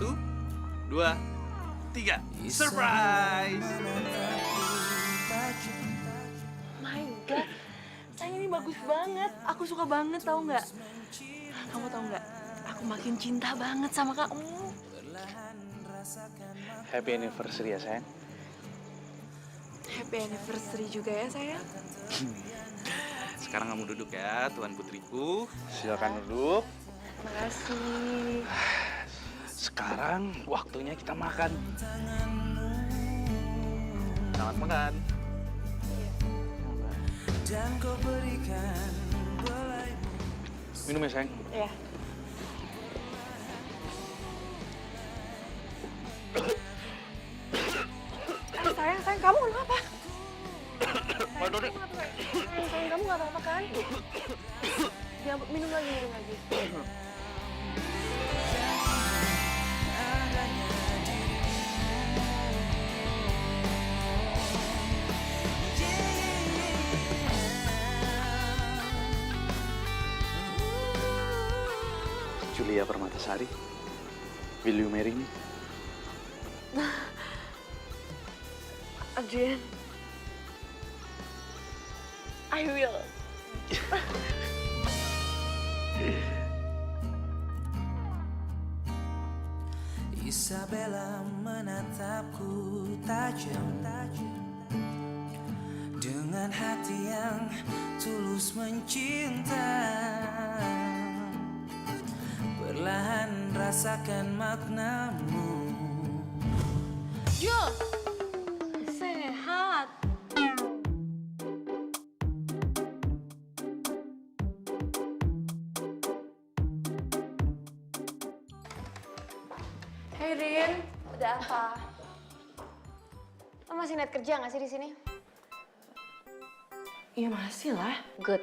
1, 2, 3. Surprise! My God, sayang ini bagus banget. Aku suka banget, tahu nggak? Kamu tahu nggak? Aku makin cinta banget sama kamu. Happy anniversary ya sayang. Happy anniversary juga ya sayang. Sekarang kamu duduk ya, Tuan Putriku. Silakan duduk. Makasih. Sekarang waktunya kita makan. Selamat makan. Minum ya sayang. Ya. Sayang, kamu kenapa? Sayang, kamu nggak apa-apa kan? Ya, minum lagi. Julia Permatasari, will you marry me? Adrian, I will. Isabella menatapku tajam dengan hati yang tulus mencinta. Perlahan rasakan maknamu. Jul, sehat. Hey Rin, ada apa? Lo masih niat kerja nggak sih di sini? Iya masih lah. Good.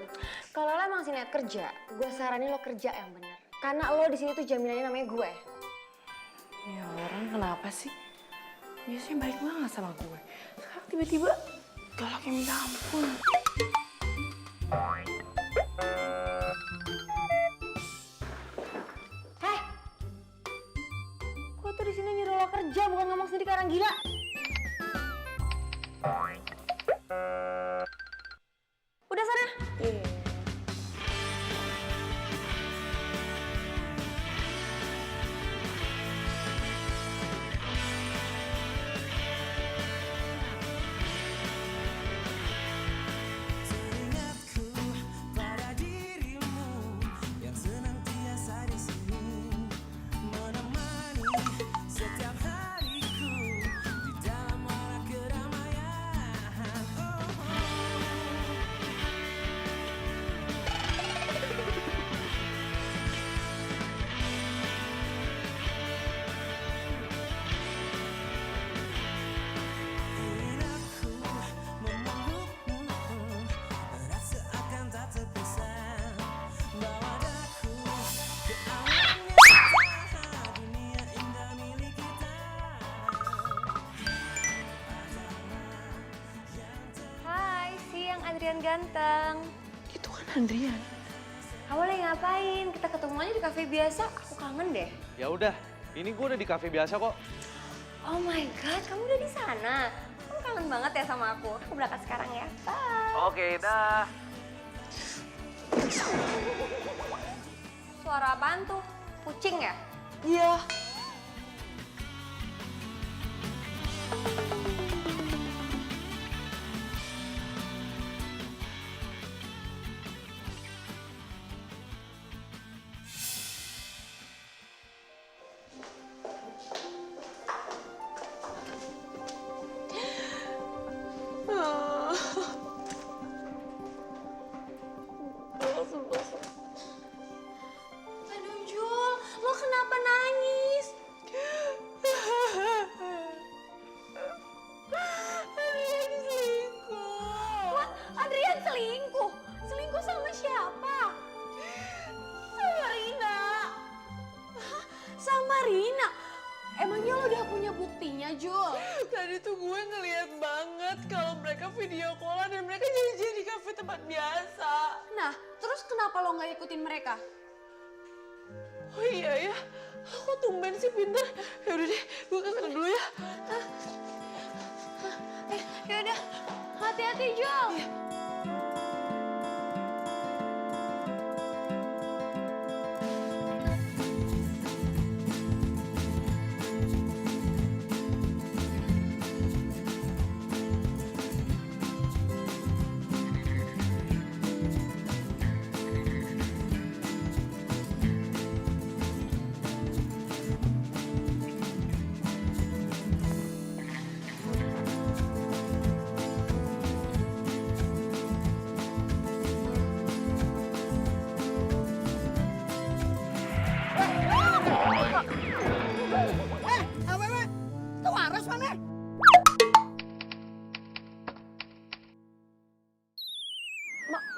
Kalau lo emang masih niat kerja, gue saranin lo kerja yang benar. Karena lo di sini tuh jaminannya namanya gue. Ya orang kenapa sih? Biasanya baik banget sama gue. Sekarang tiba-tiba galaknya minta ampun. Heh, gue tuh di sini nyuruh lo kerja, bukan ngomong sendiri kayak orang gila. Udah sana. Iya. Teringatku pada dirimu yang senantiasa di sini menemani setiap hariku di dalam walau keramaian. Ingin aku memelukmu, rasa akan tak terpisah. Bawa daku ke awan nyata, dunia indah milik kita. Hai, siang Adrian ganteng. Itu kan Andrian. Kamu lagi ngapain? Kita ketemuannya di kafe biasa. Aku kangen deh. Ya udah, ini gue udah di kafe biasa kok. Oh my God, kamu udah di sana. Kamu kangen banget ya sama aku. Aku berangkat sekarang ya. Bye. Oke, dah. Suara apaan tuh? Kucing ya? Iya. Aduh Jul, lo kenapa nangis? Andrian selingkuh. What? Adrian selingkuh? Selingkuh sama siapa? Sama Rina. Hah? Sama Rina? Emangnya lo udah punya buktinya, Jul? Tadi tuh gue ngeliat banget kalau mereka video call dan mereka janjian di kafe tempat biasa. Nah, terus kenapa lo nggak ikutin mereka? Oh iya ya, kok tumben sih pinter. Yaudah deh, gue ke sana dulu ya. Yaudah, hati-hati Jul.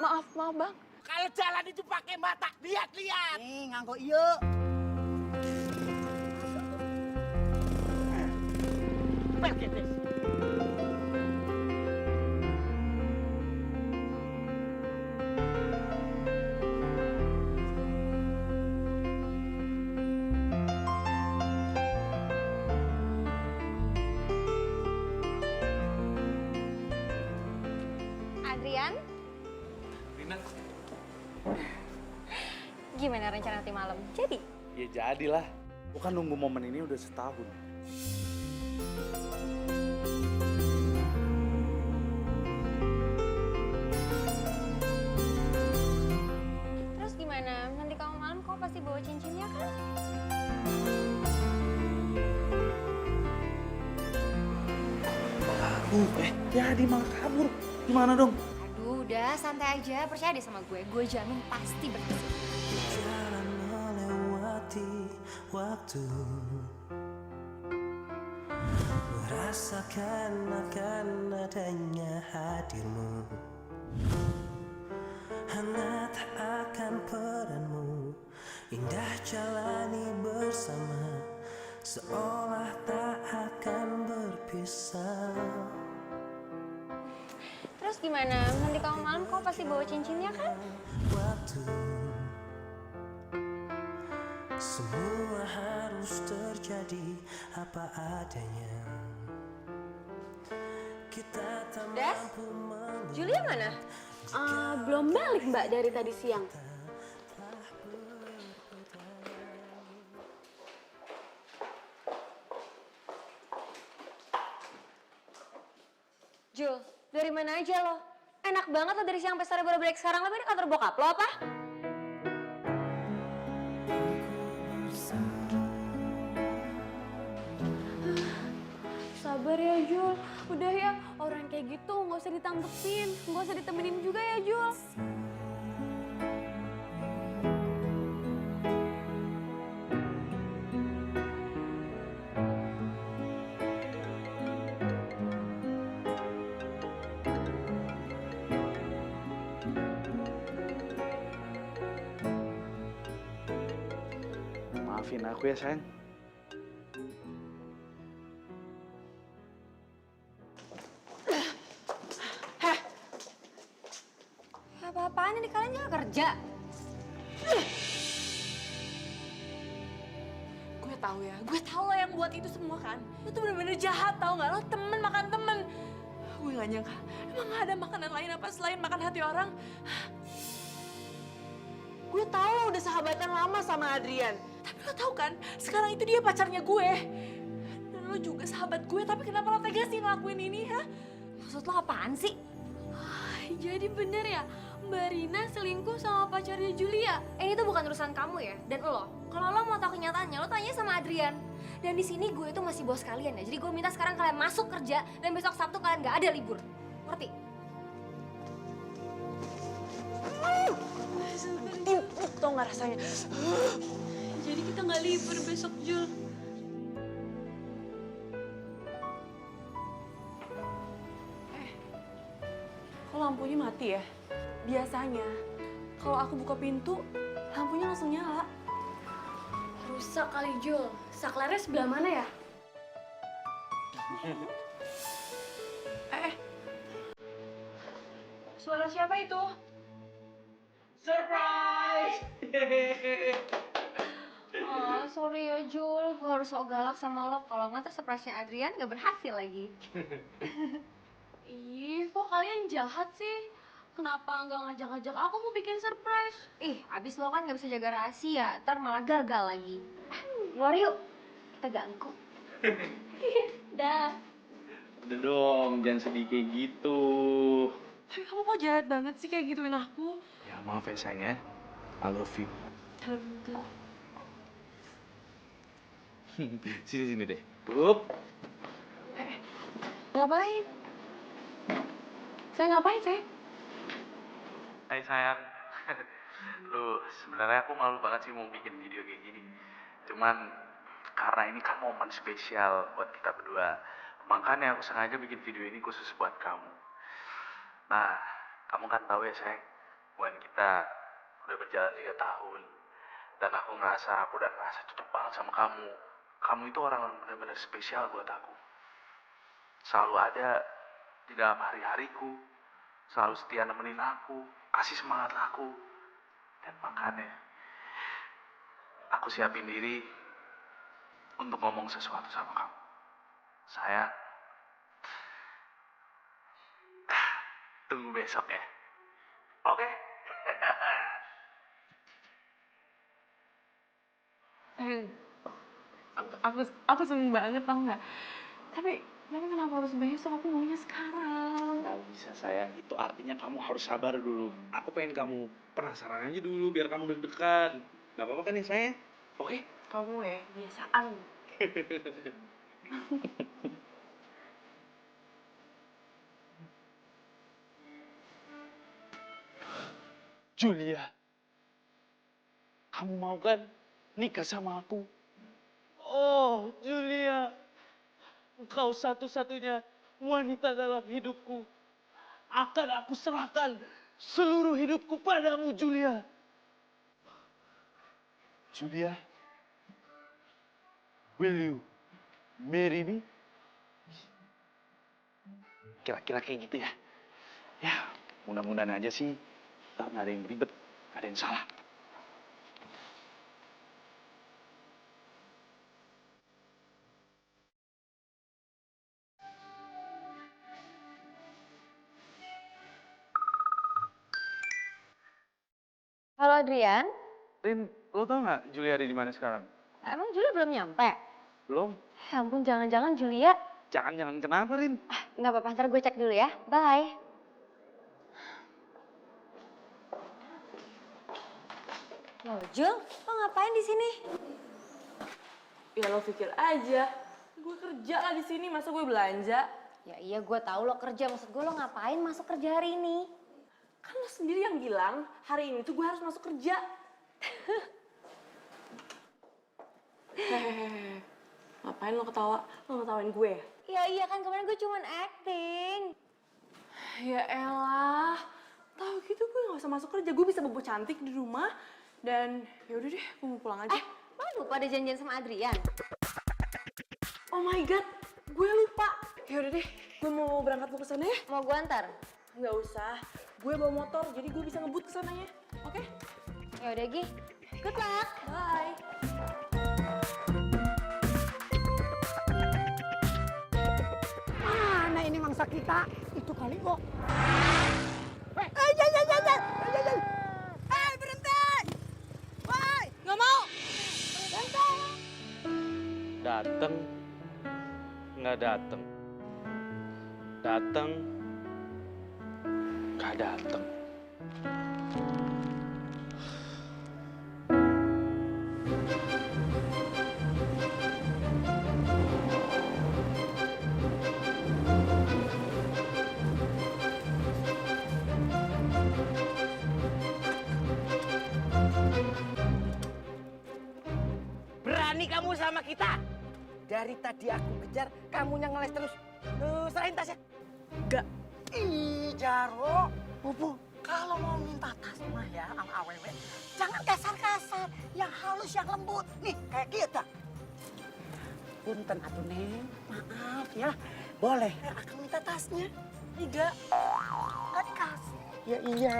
Maaf bang. Kalau jalan itu pakai mata, lihat-lihat. Nih, nganggo iya. Perketes. Adrian, Rina, gimana rencana nanti malam? Jadi? ya jadilah. Bukan nunggu momen ini udah setahun. Terus gimana? Nanti kamu malam kamu pasti bawa cincinnya kan? Jadi malah kabur. Gimana dong? Aduh, udah santai aja. Percaya deh sama gue. Gue jamin pasti berhasil. Jalan melewati waktu, merasakan akan adanya hadirmu, hangat akan peranmu, indah jalani bersama, seolah tak akan berpisah. Terus gimana? Nanti kamu malam kamu pasti bawa cincinnya kan? Waktu semua harus terjadi apa adanya. Kita tak Des? mampu mengelak. Julia mana? Belum balik mbak dari tadi siang. Jul, dari mana aja lo? Enak banget lo dari siang sampai sore baru balik sekarang. Lo di kantor bokap lo apa? Sabar ya Jul, udah ya orang kayak gitu nggak usah ditanggepin, nggak usah ditemenin juga ya Jul. Maafin aku ya sayang. Apa-apaan ini kalian jangan kerja. Gue tahu lo yang buat itu semua kan. Lo tuh bener-bener jahat tau nggak? Lo temen makan temen. Gue nggak nyangka. Emang nggak ada makanan lain apa selain makan hati orang? Gue tahu lo udah sahabatan lama sama Adrian. Tapi lo tahu kan, sekarang itu dia pacarnya gue. Dan lo juga sahabat gue, tapi kenapa lo tega sih ngelakuin ini, ha? Maksud lo apaan sih? Jadi bener ya, Mbak Rina selingkuh sama pacarnya Julia. Ini tuh bukan urusan kamu ya. Dan lo, kalau lo mau tahu kenyataannya, lo tanya sama Adrian. Dan di sini gue itu masih bos kalian ya. Jadi gue minta sekarang kalian masuk kerja dan besok Sabtu kalian nggak ada libur. Ngerti? Empuk tau nggak rasanya? Jadi kita nggak libur besok Jul. Kok lampunya mati ya? Biasanya kalau aku buka pintu, lampunya langsung nyala. Rusak kali Jul. Saklarnya sebelah mana ya? Suara siapa itu? Sorry ya Jul, gue harus so galak sama lo. Kalau nggak tuh surprise-nya Adrian nggak berhasil lagi. Ih, kok kalian jahat sih? Kenapa nggak ngajak-ngajak aku mau bikin surprise? Ih, abis lo kan nggak bisa jaga rahasia, ntar malah gagal lagi. Keluar yuk, kita ganggu. Dah. Udah dong, jangan sedih kayak gitu. Tapi kamu kok jahat banget sih kayak gituin aku? Ya maaf ya sayang ya. I love you. Sini deh. Pup. Ngapain? Saya ngapain, saya? Hai sayang. Lu sebenarnya aku malu banget sih mau bikin video kayak gini. Cuman karena ini kan momen spesial buat kita berdua. Makanya aku sengaja bikin video ini khusus buat kamu. Nah, kamu kan tahu ya sayang, hubungan kita udah berjalan 3 tahun. Dan aku udah ngerasa cocok banget sama kamu. Kamu itu orang yang benar-benar spesial buat aku. Selalu ada di dalam hari-hariku. Selalu setia nemenin aku, kasih semangat aku. Dan makanya, aku siapin diri untuk ngomong sesuatu sama kamu. Sayang, tunggu besok ya. Oke? Aku seneng banget tau nggak? Tapi kenapa harus besok? Aku maunya sekarang. Gak bisa sayang, itu artinya kamu harus sabar dulu. Aku pengen kamu penasaran aja dulu biar kamu deg-degan. Gak apa-apa kan ya sayang? Oke? Kamu ya, biasaan. Julia, kamu mau kan nikah sama aku? Oh, Julia, engkau satu-satunya wanita dalam hidupku. Akan aku serahkan seluruh hidupku padamu, Julia. Julia, will you marry me? Kira-kira kayak gitu ya? Ya, mudah-mudahan aja sih. Nggak ada yang ribet, nggak ada yang salah. Halo Adrian, Rin, lo tau nggak Julia ada di mana sekarang? emang Julia belum nyampe? Belum? Ya ampun, jangan-jangan Julia. Jangan kenapa, Rin? Nggak apa-apa, ntar gue cek dulu ya. Bye. Loh, Jul, lo ngapain di sini? Ya lo pikir aja, gue kerja lah di sini, masa gue belanja? Ya iya, gue tahu lo kerja. Maksud gue lo ngapain masuk kerja hari ini? Kan lo sendiri yang bilang hari ini tuh gue harus masuk kerja. Hehehe, ngapain lo ketawa? Lo ngetawain gue ya? Ya iya kan, kemarin gue cuman acting. Ya elah, tahu gitu gue gak usah masuk kerja, gue bisa bobo cantik di rumah. Dan yaudah deh, gue mau pulang aja. Lo lupa ada janjian sama Adrian? Oh my god, gue lupa. Yaudah deh, gue mau berangkat ke sana ya. Mau gue antar? Nggak usah, gue bawa motor jadi gue bisa ngebut ke sananya. Oke? Ya udah Gi, good luck. Bye. Mana ini mangsa kita? Itu kali kok. Berhenti! Woi, nggak mau. Berhenti! Dateng, nggak dateng. Dateng, nggak dateng. Berani kamu sama kita? Dari tadi aku kejar, kamunya ngeles terus. Serahin tasnya. Enggak. Ih, Jaro. Bobo, kalau mau minta tas mah ya sama awewe, jangan kasar-kasar. Yang halus, yang lembut. Nih, kayak kita. Punten atuh, Neng. Maaf ya. Boleh, akan minta tasnya. Enggak. Nggak dikasih. Ya iya.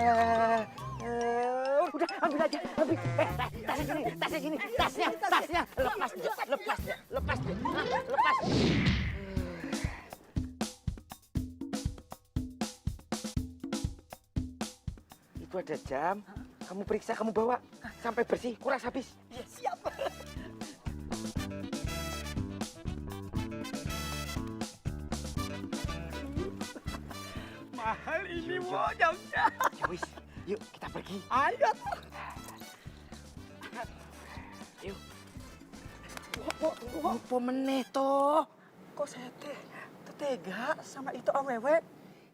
Udah udah ambil aja, ambil. Tasnya gini, tasnya. Lepas dia. Lepas. Itu ada jam, kamu periksa, kamu bawa sampai bersih, kuras habis. Iya, siap. Mahal ini, Wo, jamnya. Ya wis, yuk kita pergi. Ayo. Yuk. Apa meneh toh? Kok saya tega sama itu awewe?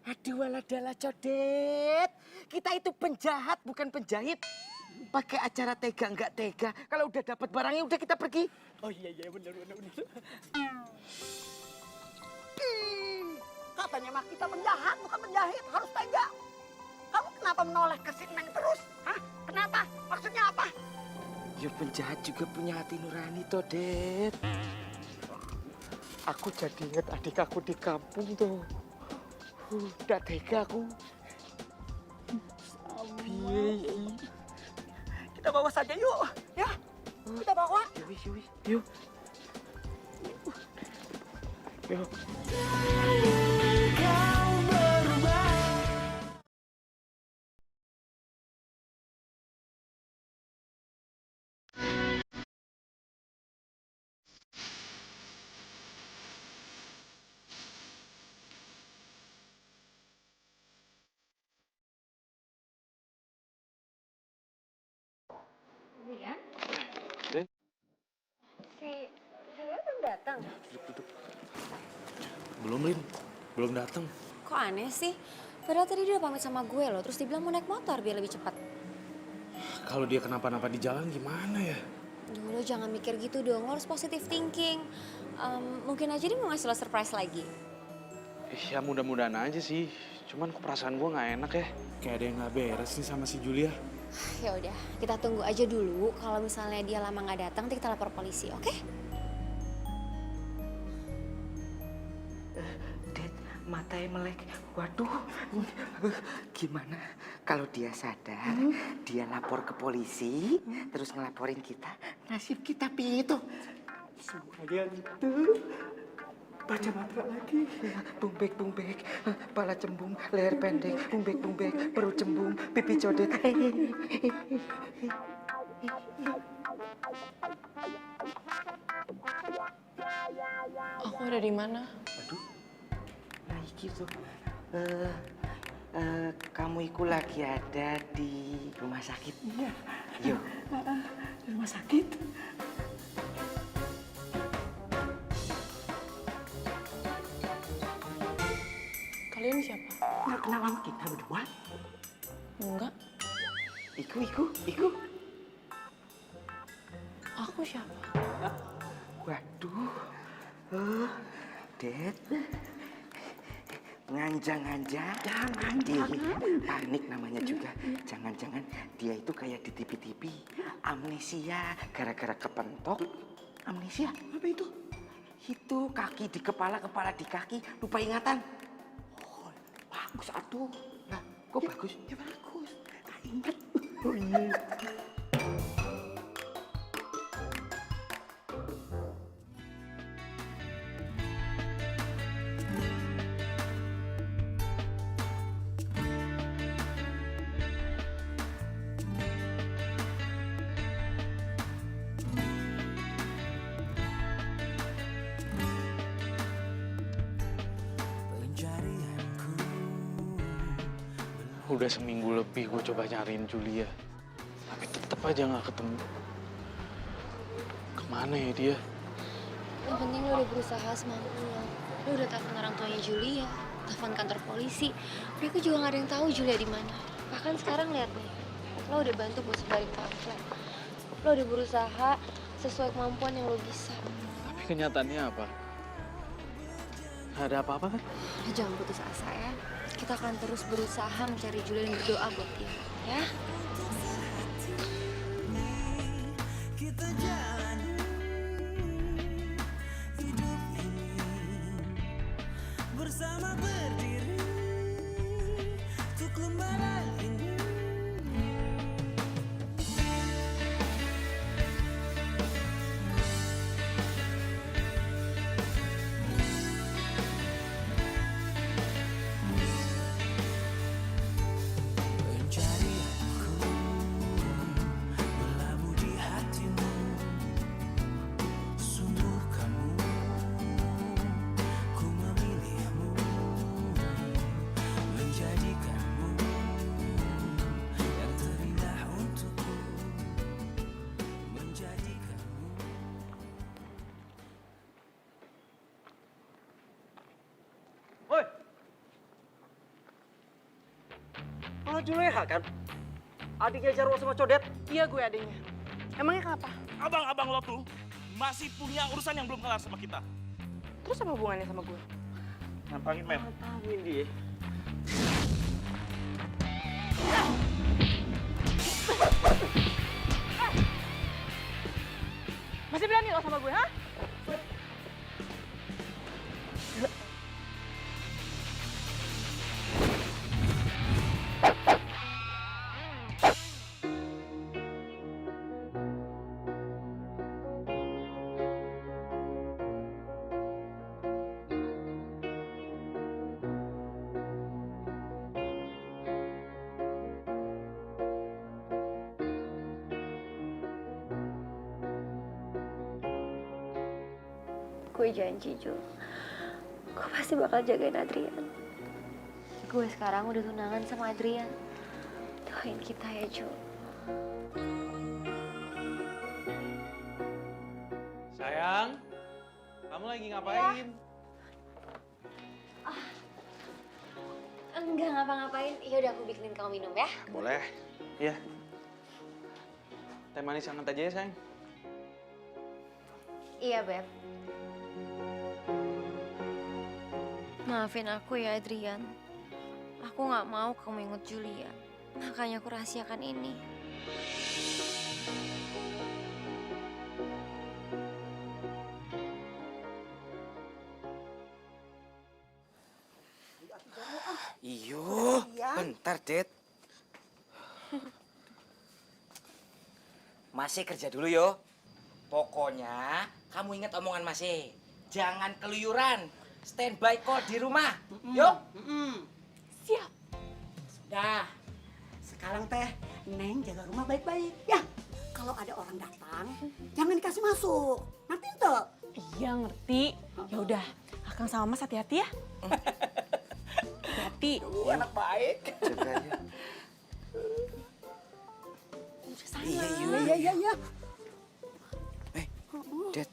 Aduh, waladala codet. Kita itu penjahat, bukan penjahit. Pakai acara tega nggak tega. Kalau udah dapat barangnya udah kita pergi. Oh iya benar. Katanya mah kita penjahat, bukan penjahit. Harus tega. Kamu kenapa menoleh ke si Neng terus? Hah? Kenapa? Maksudnya apa? Ya penjahat juga punya hati nurani toh, Det. Aku jadi inget adik aku di kampung tuh. Udah tega aku. Kita bawa saja yuk, ya. Kita bawa. Yuk. belum datang. Duduk. Belum, Lin. Belum datang. Kok aneh sih? Padahal tadi dia udah pamit sama gue loh, terus dia bilang mau naik motor biar lebih cepat. Kalau dia kenapa-napa di jalan gimana ya? Duh, lo jangan mikir gitu dong, lo harus positive thinking. Mungkin aja dia mau ngasih lo surprise lagi. Ya mudah-mudahan aja sih. Cuman kok perasaan gue nggak enak ya. Kayak ada yang nggak beres nih sama si Julia. Ya udah, kita tunggu aja dulu. Kalau misalnya dia lama nggak datang, nanti kita lapor polisi, oke? Det, matanya melek. Waduh, gimana kalau dia sadar, dia lapor ke polisi, terus ngelaporin kita, nasib kita piye tuh? Semuanya gitu. Baca mantra lagi. Bumbek, pala cembung, leher pendek, bumbek, perut cembung, pipi codet. Aku ada di mana? Aduh, nah gitu. Kamu itu lagi ada di rumah sakit. Iya. Yuk. Di rumah sakit. Kalian siapa? Nggak kenal sama kita berdua? Enggak. Iku. Aku siapa? Waduh. Det. Nganja-nganja. Jangan. Panik namanya juga. Jangan-jangan dia itu kayak di TV-TV. Amnesia. Gara-gara kepentok. Amnesia? Apa itu? Itu kaki di kepala di kaki. Lupa ingatan. Oh, bagus atuh. Nah, kok bagus? Ya bagus. Tak ingat. Oh iya. Udah seminggu lebih gue coba nyariin Julia. Tapi tetap aja nggak ketemu. Kemana ya dia? Yang penting lo udah berusaha semampu lo. Lo udah telepon orang tuanya Julia, telepon kantor polisi. Mereka juga nggak ada yang tahu Julia di mana. Bahkan sekarang lihat nih, lo udah bantu buat sebarin pamflet. Lo udah berusaha sesuai kemampuan yang lo bisa. Tapi kenyataannya apa? Nggak ada apa-apa kan? Lo jangan putus asa ya. Kita akan terus berusaha mencari Julia dan berdoa buat dia, ya. Kita jalani hidup ini bersama berdiri untuk lembaran ini. Juleha kan? Adiknya Jarwo sama Codet. Iya gue adanya. Emangnya kenapa? Abang-abang lo tuh masih punya urusan yang belum kelar sama kita. Terus apa hubungannya sama gue? Nampangin, men. Mantapin dia. Masih berani lo sama gue, ha? Gue janji, Jul. Gue pasti bakal jagain Adrian. Gue sekarang udah tunangan sama Adrian. Doain kita ya, Jul. Sayang, kamu lagi ngapain? Enggak ngapa-ngapain. Ya udah aku bikinin kamu minum ya. Boleh. Iya. Teh manis hangat aja ya, sayang. Iya, Beb. Maafin aku ya, Adrian. Aku nggak mau kamu inget Julia. Makanya aku rahasiakan ini. Iyo, bentar, Det. Masih kerja dulu yo. Pokoknya kamu ingat omongan Masih. Jangan keluyuran. Standby call di rumah. Yuk. Siap. Dah. Sekarang teh Neng jaga rumah baik-baik ya. Kalau ada orang datang, jangan dikasih masuk. Ngerti tuh? Iya ngerti. Ya udah, Akang sama Mas hati-hati ya. Hati. Anak baik. Jaga ya. Udah sana. Iya. Det.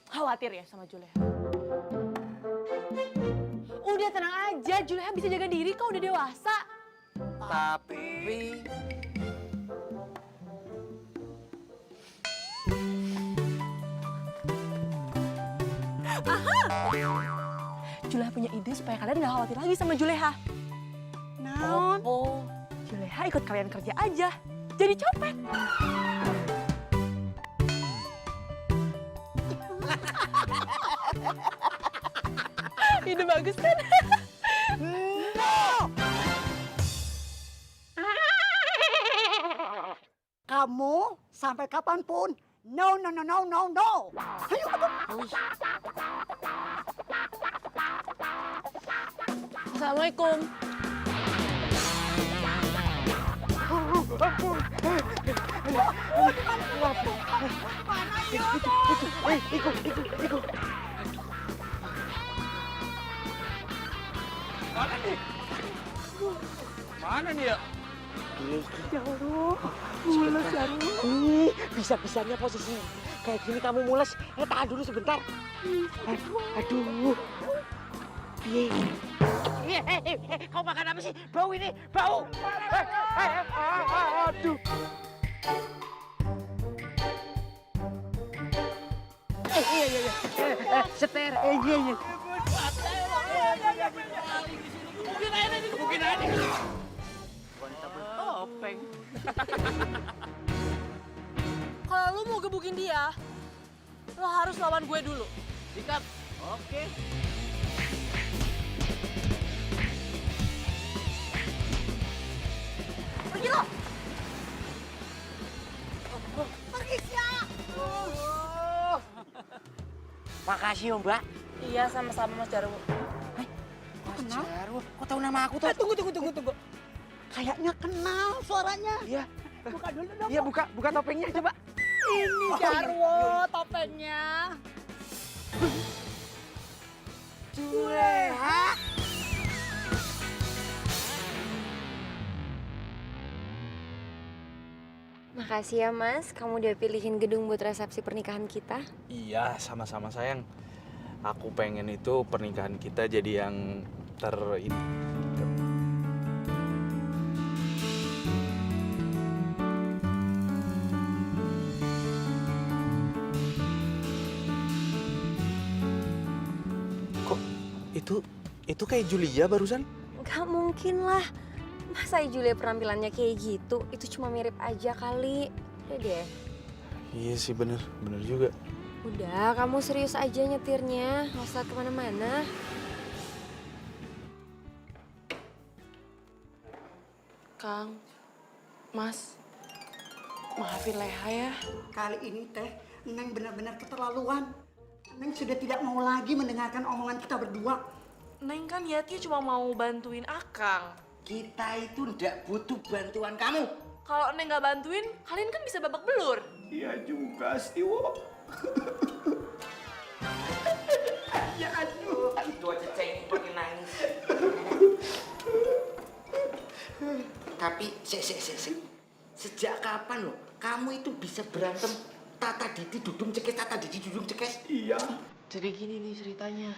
Khawatir ya sama Juleha? Udah tenang aja, Juleha bisa jaga diri kok, udah dewasa. Tapi Juleha punya ide supaya kalian gak khawatir lagi sama Juleha. Naon? Juleha ikut kalian kerja aja, jadi copet. Ide bagus kan? Kamu sampai kapanpun, no. Ayo ketemu. Assalamualaikum. Ikut. Mana nih ya? Ya Allah, mules Jarwo. Ih, bisa-bisanya posisi kayak gini kamu mules. Tahan dulu sebentar. Aduh. Kau makan apa sih? Bau ini, bau. Aduh. Iya. Seter. Iya. Mungkin aja. Topeng. Kalau lu mau gebukin dia, lo harus lawan gue dulu. Sikat. Oke. Pergi lo. Pergi siap. Makasih Mbak. Iya, sama-sama Mas Jarwo. Mas Jarwo, kok tahu nama aku tuh? Tunggu. Kayaknya kenal suaranya. Iya. Buka dulu dong. Iya, buka topengnya coba. Ini Jarwo topengnya. Juleha. Makasih ya, Mas. Kamu udah pilihin gedung buat resepsi pernikahan kita. Iya, sama-sama sayang. Aku pengen itu pernikahan kita jadi yang daftar ini. Kok itu kayak Julia barusan? Gak mungkin lah. Masa Julia penampilannya kayak gitu? Itu cuma mirip aja kali. Udah deh. Iya sih bener juga. Udah, kamu serius aja nyetirnya. Nggak usah kemana-mana. Kang, Mas, maafin Leha ya. Kali ini teh, Neng benar-benar keterlaluan. Neng sudah tidak mau lagi mendengarkan omongan kita berdua. Neng kan niatnya cuma mau bantuin Akang. Kita itu ndak butuh bantuan kamu. Kalau Neng nggak bantuin, kalian kan bisa babak belur. Iya juga sih, Wo. Ya aduh. Itu aja cengeng pakai nangis. Tapi, sejak kapan loh kamu itu bisa berantem Tata Didi dudung cekes, Tata Didi dudung cekes? Iya. Jadi gini nih ceritanya.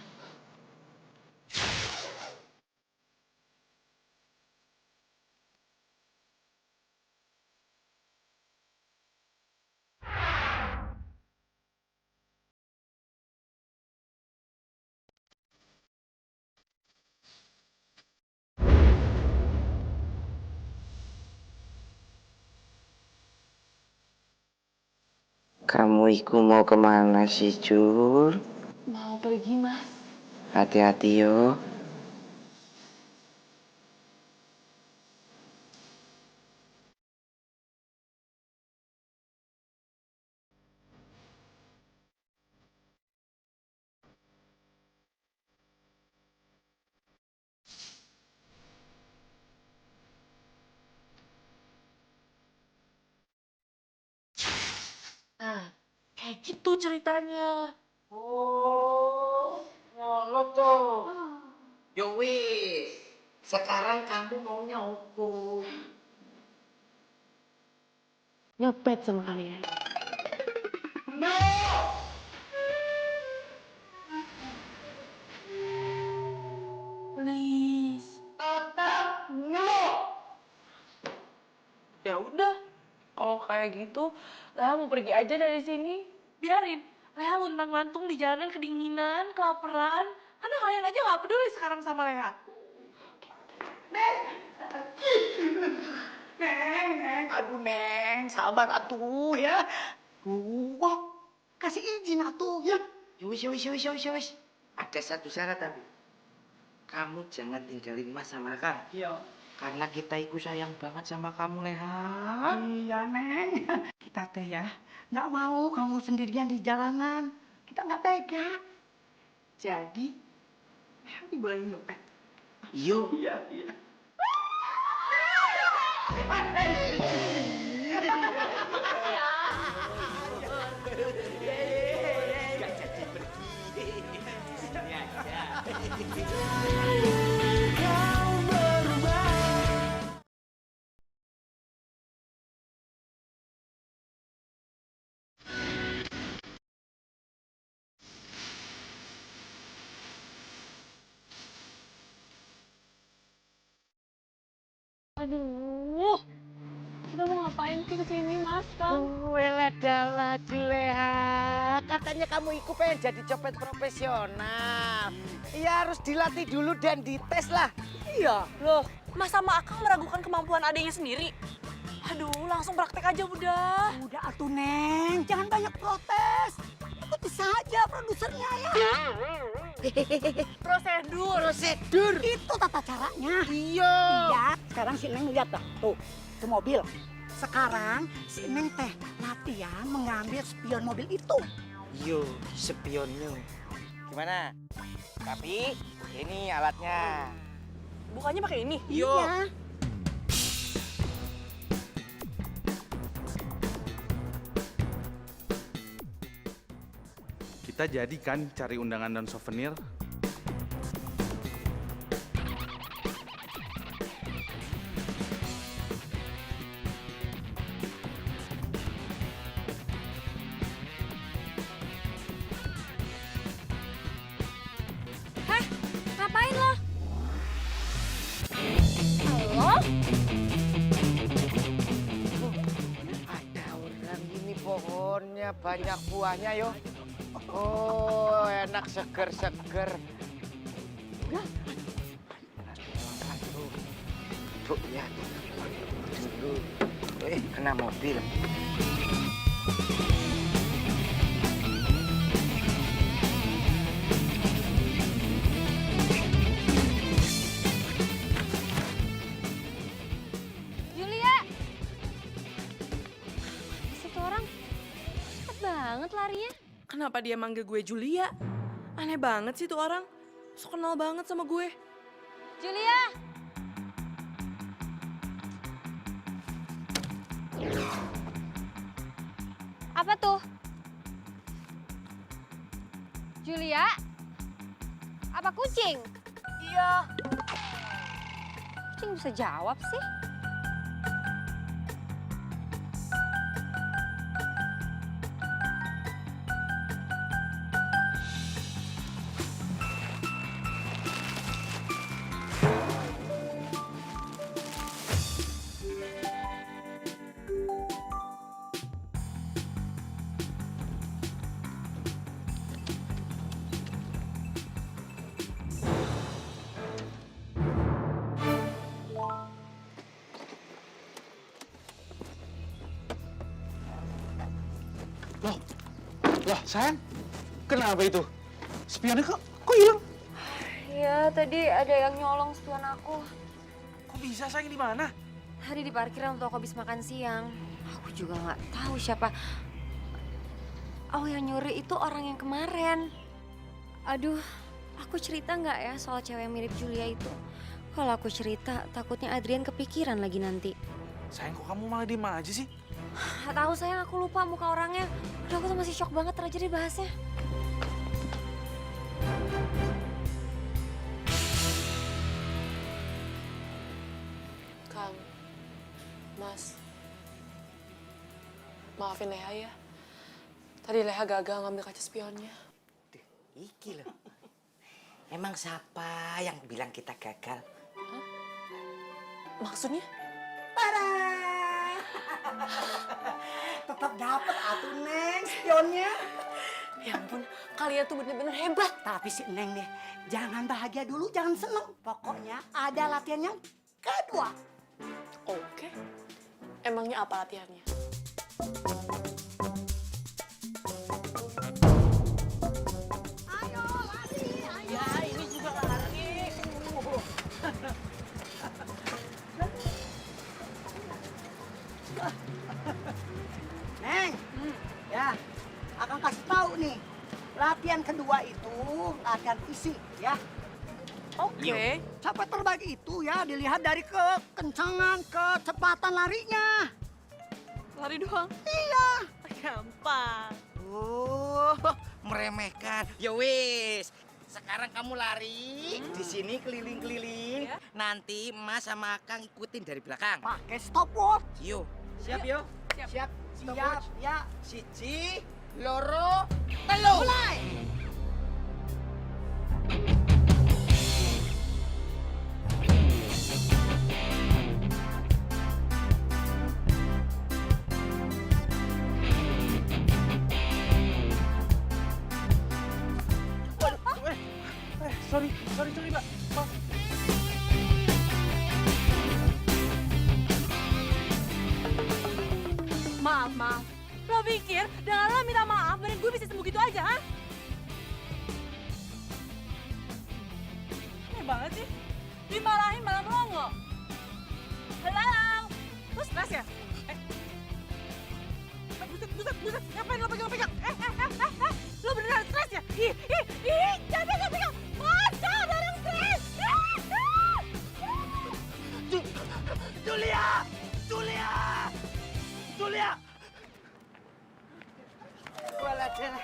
Kamu iku mau kemana sih, Jur? Mau pergi, Mas. Hati-hati yo. Nah, kayak gitu ceritanya. Oh, ngono tuh. Yo wis, sekarang kamu maunya apa? Nyepet sama kalian. Please. Ya udah, kalau kayak gitu, Leha mau pergi aja dari sini. Biarin, Leha luntang-lantung di jalanan kedinginan, kelaparan. Karena kalian aja nggak peduli sekarang sama Leha. Neng, aduh Neng, sabar atuh ya. Wah, kasih izin atuh ya. Yowis. Ada satu syarat tapi. Kamu jangan tinggalin Mas sama Kang. Iya. Karena kita itu sayang banget sama kamu, Leha. Iya Neng, kita teh ya nggak mau kamu sendirian di jalanan. Kita nggak tega. Jadi, dibolehin nyopet. Yo. Iya. Gak jadi pergi. Sini aja. Kau berubah. Aduh, kita mau ngapain sih kesini, Mas, Kang? Lada Leha. Katanya kamu ikut pengen jadi copet profesional. Ya harus dilatih dulu dan dites lah. Iya, loh, Mas sama Akang meragukan kemampuan adanya sendiri. Aduh, langsung praktek aja udah. Udah atuh Neng, jangan banyak protes. Ikuti saja produsernya ya. Prosedur. Itu tata caranya. Iya. Iya, sekarang si Neng lihat dah. Tuh, itu mobil. Sekarang si Neng teh latihan mengambil spion mobil itu. Yo, spionnya. Gimana? Tapi ini alatnya. Bukannya pakai ini? Yo. Iya. Kita jadi kan cari undangan dan souvenir. Hah? Ngapain lo? Daunnya banyak buahnya yo. Oh, enak seger-seger. Bu, ya. Dulu. Kena mobil. Julia! Situ orang cepet banget larinya. Kenapa dia manggil gue Julia? Aneh banget sih tuh orang. So kenal banget sama gue. Julia! Apa tuh? Julia? Apa kucing? Iya. Kucing bisa jawab sih. Lah, sayang, kenapa itu? Spionnya kok hilang? Iya, tadi ada yang nyolong spion aku. Kok bisa, sayang, di mana? Tadi di parkiran waktu aku habis makan siang. Aku juga nggak tahu siapa. Oh, yang nyuri itu orang yang kemarin. Aduh, aku cerita nggak ya soal cewek yang mirip Julia itu? Kalau aku cerita, takutnya Adrian kepikiran lagi nanti. Sayang, kok kamu malah diem aja sih? Nggak tahu sayang, aku lupa muka orangnya. Udah aku tuh masih shock banget aja dibahasnya. Kang, Mas, maafin Leha ya. Tadi Leha gagal ngambil kaca spionnya. Duh, iki loh. Emang siapa yang bilang kita gagal? Maksudnya? Tetap dapat atuh Neng spionnya. Ya ampun, kalian tuh bener-bener hebat. Tapi si Neng nih, jangan bahagia dulu, jangan seneng. Pokoknya ada latihan yang kedua. Oke. Emangnya apa latihannya? Ayo lari, ayo. Ya ini juga lari. Neng, ya, akan kasih tahu nih. Latihan kedua itu latihan fisik, ya. Oke. Capek terbaik itu ya dilihat dari kekencangan, kecepatan larinya. Lari doang. Iya. Gampang. Oh, meremehkan. Ya wis. Sekarang kamu lari di sini keliling-keliling. Ya. Nanti Mas sama Kang ikutin dari belakang. Pakai stopwatch. Yo, siap yo? Siap. Siap, Stopwatch. ya. Siji, loro, telu. Mulai. Sorry, Mbak. Maaf. Maaf. Lo pikir dengan lo minta maaf, badan gue bisa sembuh gitu aja, ha? Aneh banget sih. Dimarahin malah melongo. Halo? Lo stres ya? Buset. Ngapain lo pegang-pegang? Lo beneran stres ya? Ih, jangan pegang-pegang. Masa bareng stres? Julia! Waladara,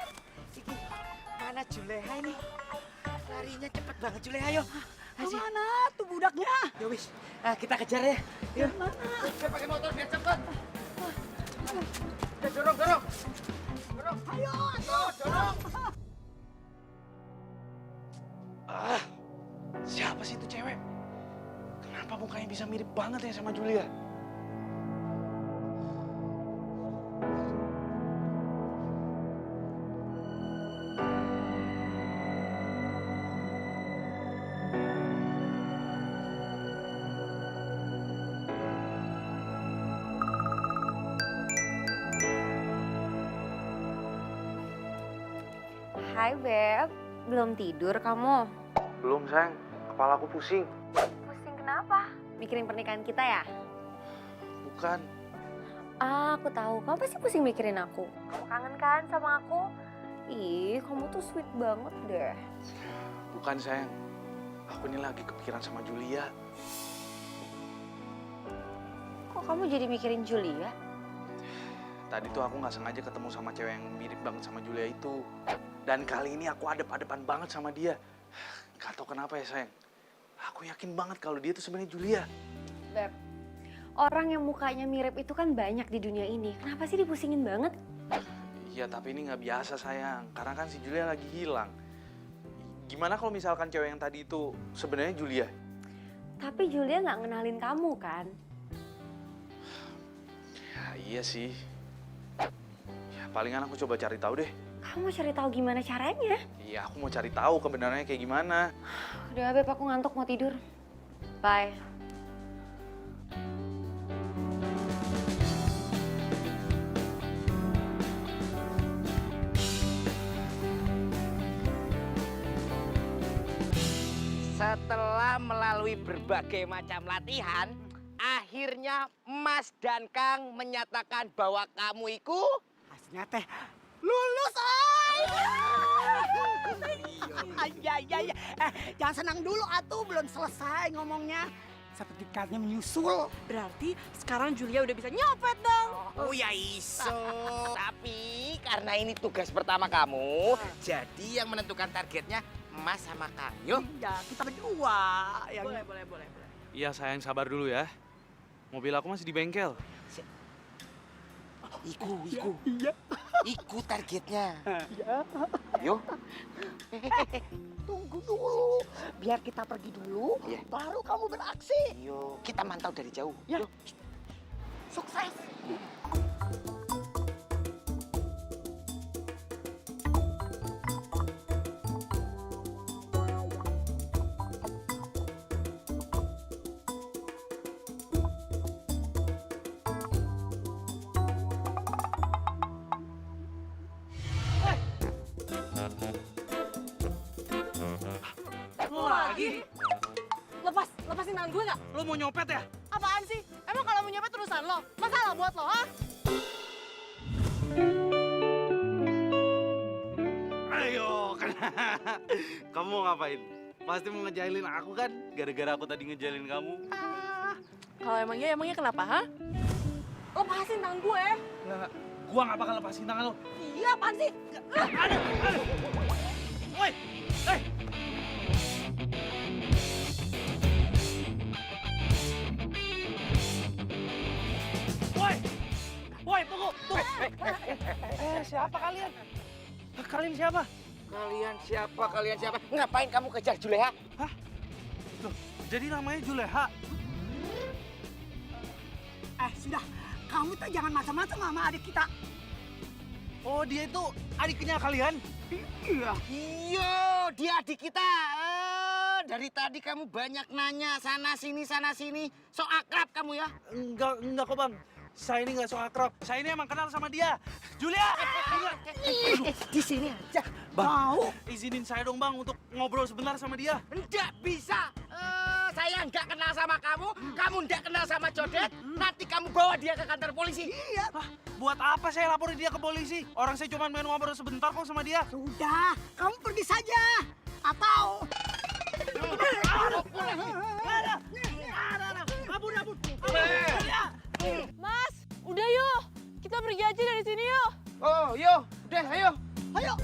iki mana Juleha ini? Larinya cepet banget Juleha, ayo. Kemana tuh budaknya? Ya wis, kita kejar ya. Yuk. Saya pakai motor biar cepet. Ya, dorong. Ayo, Dorong. Siapa sih itu cewek? Kenapa mukanya bisa mirip banget ya sama Julia? Hai Beb, belum tidur kamu? Belum sayang, kepala aku pusing. Pusing kenapa? Mikirin pernikahan kita ya? Bukan, Ah, aku tahu. Kamu pasti pusing mikirin aku. Kamu kangen kan sama aku? Ih, kamu tuh sweet banget deh. bukan sayang. Aku ini lagi kepikiran sama Julia. Kok kamu jadi mikirin Julia? Tadi tuh aku nggak sengaja ketemu sama cewek yang mirip banget sama Julia itu. Dan kali ini aku adep-adepan banget sama dia. Gak tau kenapa ya sayang. Aku yakin banget kalau dia tuh sebenarnya Julia. Beb, orang yang mukanya mirip itu kan banyak di dunia ini. Kenapa sih dipusingin banget? Iya tapi ini nggak biasa sayang. Karena kan si Julia lagi hilang. Gimana kalau misalkan cewek yang tadi itu sebenarnya Julia? Tapi Julia nggak ngenalin kamu kan? Ya iya sih. Ya palingan aku coba cari tahu deh. Kamu cari tahu gimana caranya? Iya aku mau cari tahu kebenarannya kayak gimana. Udah Beb, aku ngantuk mau tidur. Bye. Setelah melalui berbagai macam latihan, akhirnya Mas dan Kang menyatakan bahwa kamu itu Aslinya teh lulus, ay. Iya. Jangan senang dulu atuh, belum selesai ngomongnya. Sertifikatnya menyusul. Berarti sekarang Julia udah bisa nyopet dong. oh ya iso. Tapi karena ini tugas pertama kamu, jadi yang menentukan targetnya Mas sama Kang. Yuk. Ya, kita berdua. Yang... Boleh. Iya sayang sabar dulu ya. Mobil aku masih di bengkel. Iku. Iya. Iku targetnya. Iya. Yuk. Tunggu dulu. Biar kita pergi dulu, Iya. baru kamu beraksi. Yuk, kita mantau dari jauh. Ya. Yuk. Sukses. Lagi? Lepasin tangan gue nggak? Lo mau nyopet ya? Apaan sih? Emang kalau mau nyopet urusan lo? Masalah buat lo, ha? Ayo, kamu mau ngapain? Pasti mau ngejailin aku kan? Gara-gara aku tadi ngejailin kamu. Kalau emangnya kenapa, ha? Lepasin tangan gue. Nggak, gua nggak bakal lepasin tangan lo. Iya, apaan sih? Aduh. Woi, hey. Woi, tunggu. Siapa kalian? Kalian siapa? Kalian siapa? Ngapain kamu kejar Juleha? Hah? Loh, jadi namanya Juleha? Sudah. Kamu tuh jangan macam-macam sama adik kita. Oh, dia itu adiknya kalian? Iya. Iya, dia adik kita. Dari tadi kamu banyak nanya sana sini. So akrab kamu ya? Enggak kok bang. Saya ini nggak so akrab. Saya ini emang kenal sama dia. Julia! Di sini aja. Bang, Mau? izinin saya dong bang untuk ngobrol sebentar sama dia. Enggak bisa. Saya enggak kenal sama kamu enggak kenal sama Codet. Nanti kamu bawa dia ke kantor polisi. Iya. Hah, buat apa saya laporin dia ke polisi? Orang saya cuma main ngobrol sebentar kok sama dia. Sudah, kamu pergi saja. Atau... Ampun. Mas, udah yuk. Kita pergi aja dari sini yuk. Oh, yo, udah, ayo. Ayo.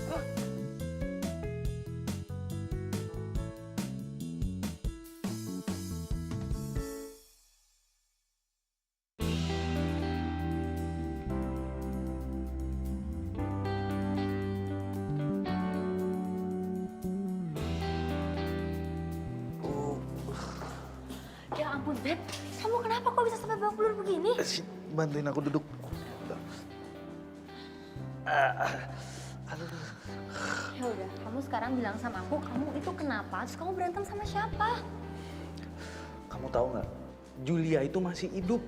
Ya ampun Beb, kamu kenapa kok bisa sampai babak belur begini? Bantuin aku duduk. Ya udah, kamu sekarang bilang sama aku, kamu itu kenapa? Terus kamu berantem sama siapa? Kamu tahu nggak? Julia itu masih hidup.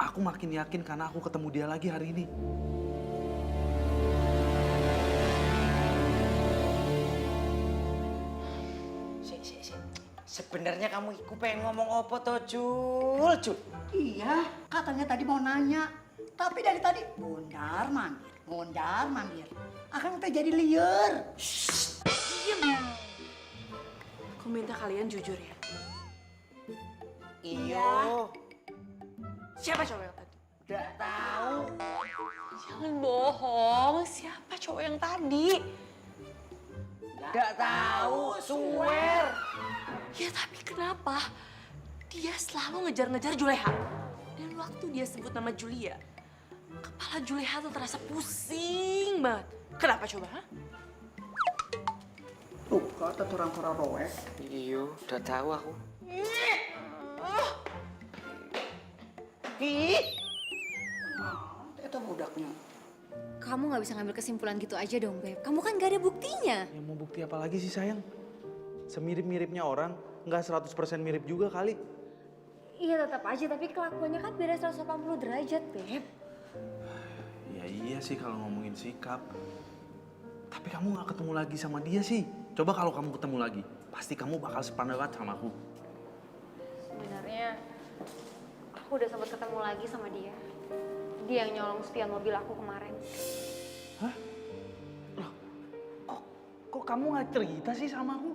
Aku makin yakin karena aku ketemu dia lagi hari ini. sebenarnya kamu iku pengen ngomong apa toh, Jul? Jul. Iya, katanya tadi mau nanya. Tapi dari tadi mondar mandir. Akan kita jadi liar. Aku minta kalian jujur ya. Iyo. Siapa cowok yang tadi? Udah tahu. Jangan bohong, siapa cowok yang tadi? Udah tahu, swear. Ya tapi kenapa dia selalu ngejar-ngejar Juleha? Dan waktu dia sebut nama Julia, kepala Juleha tuh terasa pusing banget. Kenapa coba, ha? Tuh, kata orang roek. Iyo, udah tahu aku. Itu budaknya. Kamu nggak bisa ngambil kesimpulan gitu aja dong, Beb. Kamu kan gak ada buktinya. Ya mau bukti apa lagi sih sayang? Semirip-miripnya orang, nggak 100% mirip juga kali. Iya tetap aja, tapi kelakuannya kan beda 180 derajat, Beb. Ya iya sih kalau ngomongin sikap. Tapi kamu nggak ketemu lagi sama dia sih. Coba kalau kamu ketemu lagi, pasti kamu bakal sependapat sama aku. Sebenarnya aku udah sempat ketemu lagi sama dia. Dia yang nyolong spion mobil aku kemarin. Hah? Loh, kok kamu nggak cerita sih sama aku?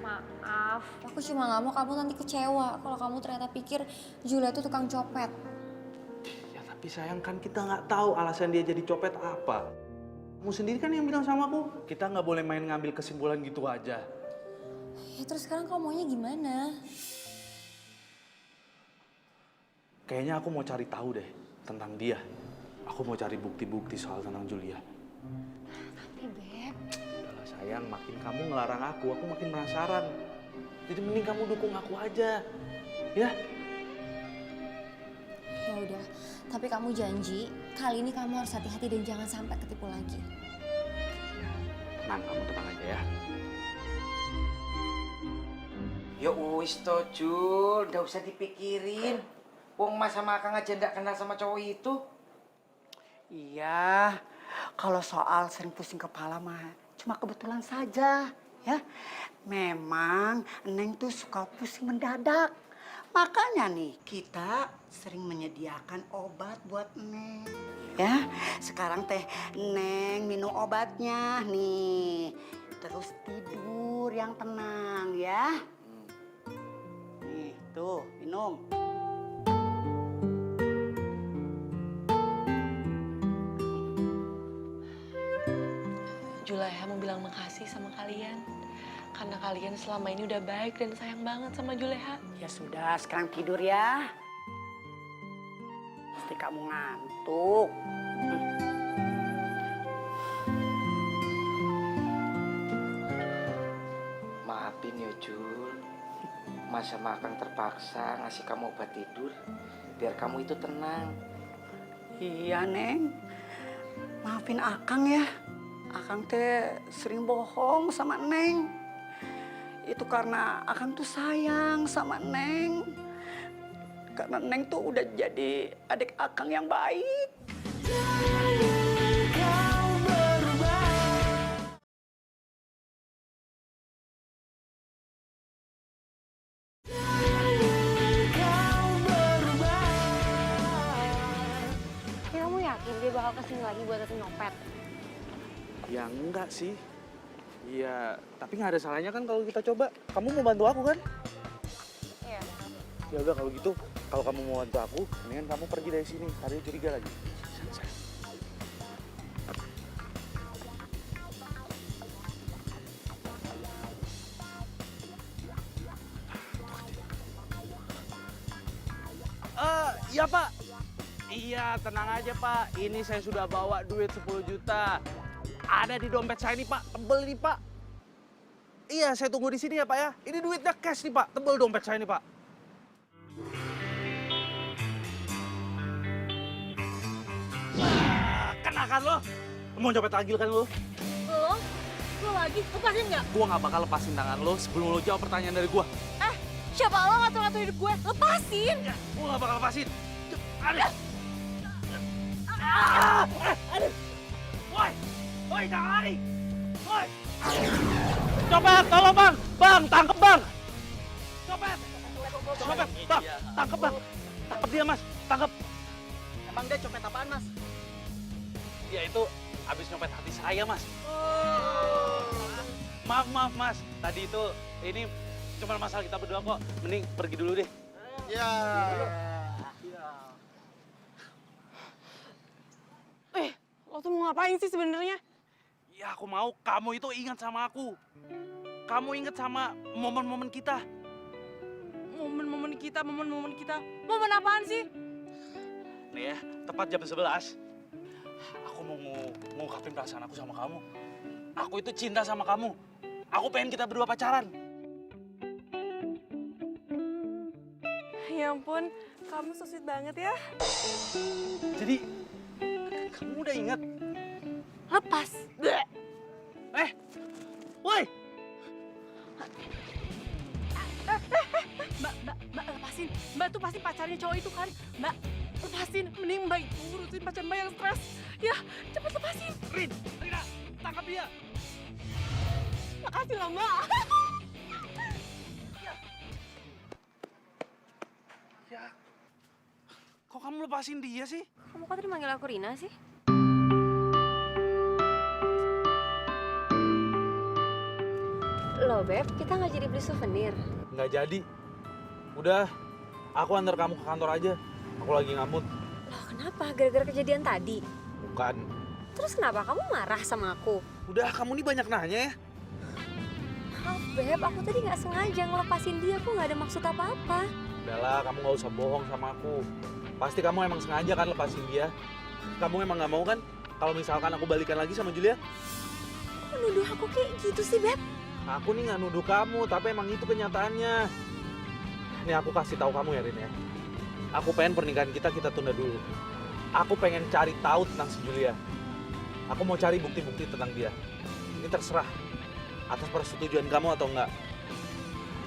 Maaf, aku cuma nggak mau kamu nanti kecewa kalau kamu ternyata pikir Julia itu tukang copet. Ya tapi sayang kan kita nggak tahu alasan dia jadi copet apa. Kamu sendiri kan yang bilang sama aku, kita nggak boleh main ngambil kesimpulan gitu aja. Ya terus sekarang kamu maunya gimana? Kayaknya aku mau cari tahu deh tentang dia. Aku mau cari bukti-bukti soal tentang Julia. Tapi Beb, Udahlah sayang, makin kamu ngelarang aku makin penasaran. Jadi mending kamu dukung aku aja, ya? ya udah. Tapi kamu janji kali ini kamu harus hati-hati dan jangan sampai ketipu lagi. Tenang, kamu tenang aja ya. Ya wis toh, Jul, nggak usah dipikirin. Wong Mas sama Akang aja nggak kenal sama cowok itu. Iya, kalau soal sering pusing kepala mah cuma kebetulan saja, ya. Memang Neng tuh suka pusing mendadak. Makanya nih kita sering menyediakan obat buat Neng. Ya, sekarang teh Neng minum obatnya nih. Terus tidur yang tenang ya. Nih, tuh minum. Juleha mau bilang makasih sama kalian. Karena kalian selama ini udah baik dan sayang banget sama Juleha. Ya sudah, sekarang tidur ya. Pasti kamu ngantuk. Maafin ya, Jul. Mas sama Akang terpaksa ngasih kamu obat tidur biar kamu itu tenang. Iya, Neng. Maafin Akang ya. Akang teh sering bohong sama Neng. Itu karena Akang tuh sayang sama Neng. Karena Neng tuh udah jadi adik Akang yang baik. Ya kamu yakin dia bakal kesini lagi buat tetep nyopet? Ya enggak sih. Iya, tapi nggak ada salahnya kan kalau kita coba. Kamu mau bantu aku kan? Iya. Ya udah kalau gitu, kalau kamu mau bantu aku, mendingan kamu pergi dari sini. Tadi curiga lagi. Iya Pak. Iya, tenang aja Pak. Ini saya sudah bawa duit 10 juta. Ada di dompet saya nih Pak, tebel nih Pak. Iya, saya tunggu di sini ya Pak ya. Ini duitnya cash nih Pak, tebel dompet saya nih Pak. Wah, kenakan lo. Mau nyopet lagi kan lo? Lo lagi, lepasin nggak? Gua nggak bakal lepasin tangan lo sebelum lo jawab pertanyaan dari gua. Siapa lo ngatur-ngatur hidup gue? Lepasin! Ya, gua nggak bakal lepasin. Aduh. Aduh. Woi, woi jangan lari. Woi. Copet, tolong bang! Bang, tangkep bang! Copet! Copet, bang, tangkep bang! Tangkep dia mas, tangkep! Emang dia copet apaan, Mas? Dia itu habis nyopet hati saya mas. Maaf mas, tadi itu ini cuma masalah kita berdua kok. Mending pergi dulu deh. Ya. Lo tuh mau ngapain sih sebenarnya? Ya aku mau kamu itu ingat sama aku. Kamu ingat sama momen-momen kita. Momen-momen kita. Momen apaan sih? Nih ya, tepat jam 11. Aku mau ngungkapin perasaan aku sama kamu. Aku itu cinta sama kamu. Aku pengen kita berdua pacaran. Ya ampun, kamu so sweet banget ya. Jadi, kamu udah ingat? Lepas. Woi! Mbak, lepasin. Mbak tuh pasti pacarnya cowok itu kan. Mbak, lepasin. Mending Mbak itu urusin pacar Mbak yang stres. Ya, cepet lepasin. Rina, tangkap dia. Makasih lah, Mbak. Ya, kok kamu lepasin dia sih? Kamu kok tadi manggil aku Rina sih? Loh Beb, kita nggak jadi beli souvenir. Nggak jadi. Udah, aku antar kamu ke kantor aja. Aku lagi ngamut. Loh kenapa? Gara-gara kejadian tadi? Bukan. Terus kenapa kamu marah sama aku? Udah, kamu nih banyak nanya ya. Maaf Beb, aku tadi nggak sengaja ngelepasin dia. Aku nggak ada maksud apa-apa. Udahlah, kamu nggak usah bohong sama aku. Pasti kamu emang sengaja kan lepasin dia. Kamu emang nggak mau kan kalau misalkan aku balikan lagi sama Julia? Kok nuduh aku kayak gitu sih Beb? Aku nih nggak nuduh kamu, tapi emang itu kenyataannya. Nih aku kasih tahu kamu ya Rin ya. Aku pengen pernikahan kita tunda dulu. Aku pengen cari tahu tentang si Julia. Aku mau cari bukti-bukti tentang dia. Ini terserah atas persetujuan kamu atau enggak.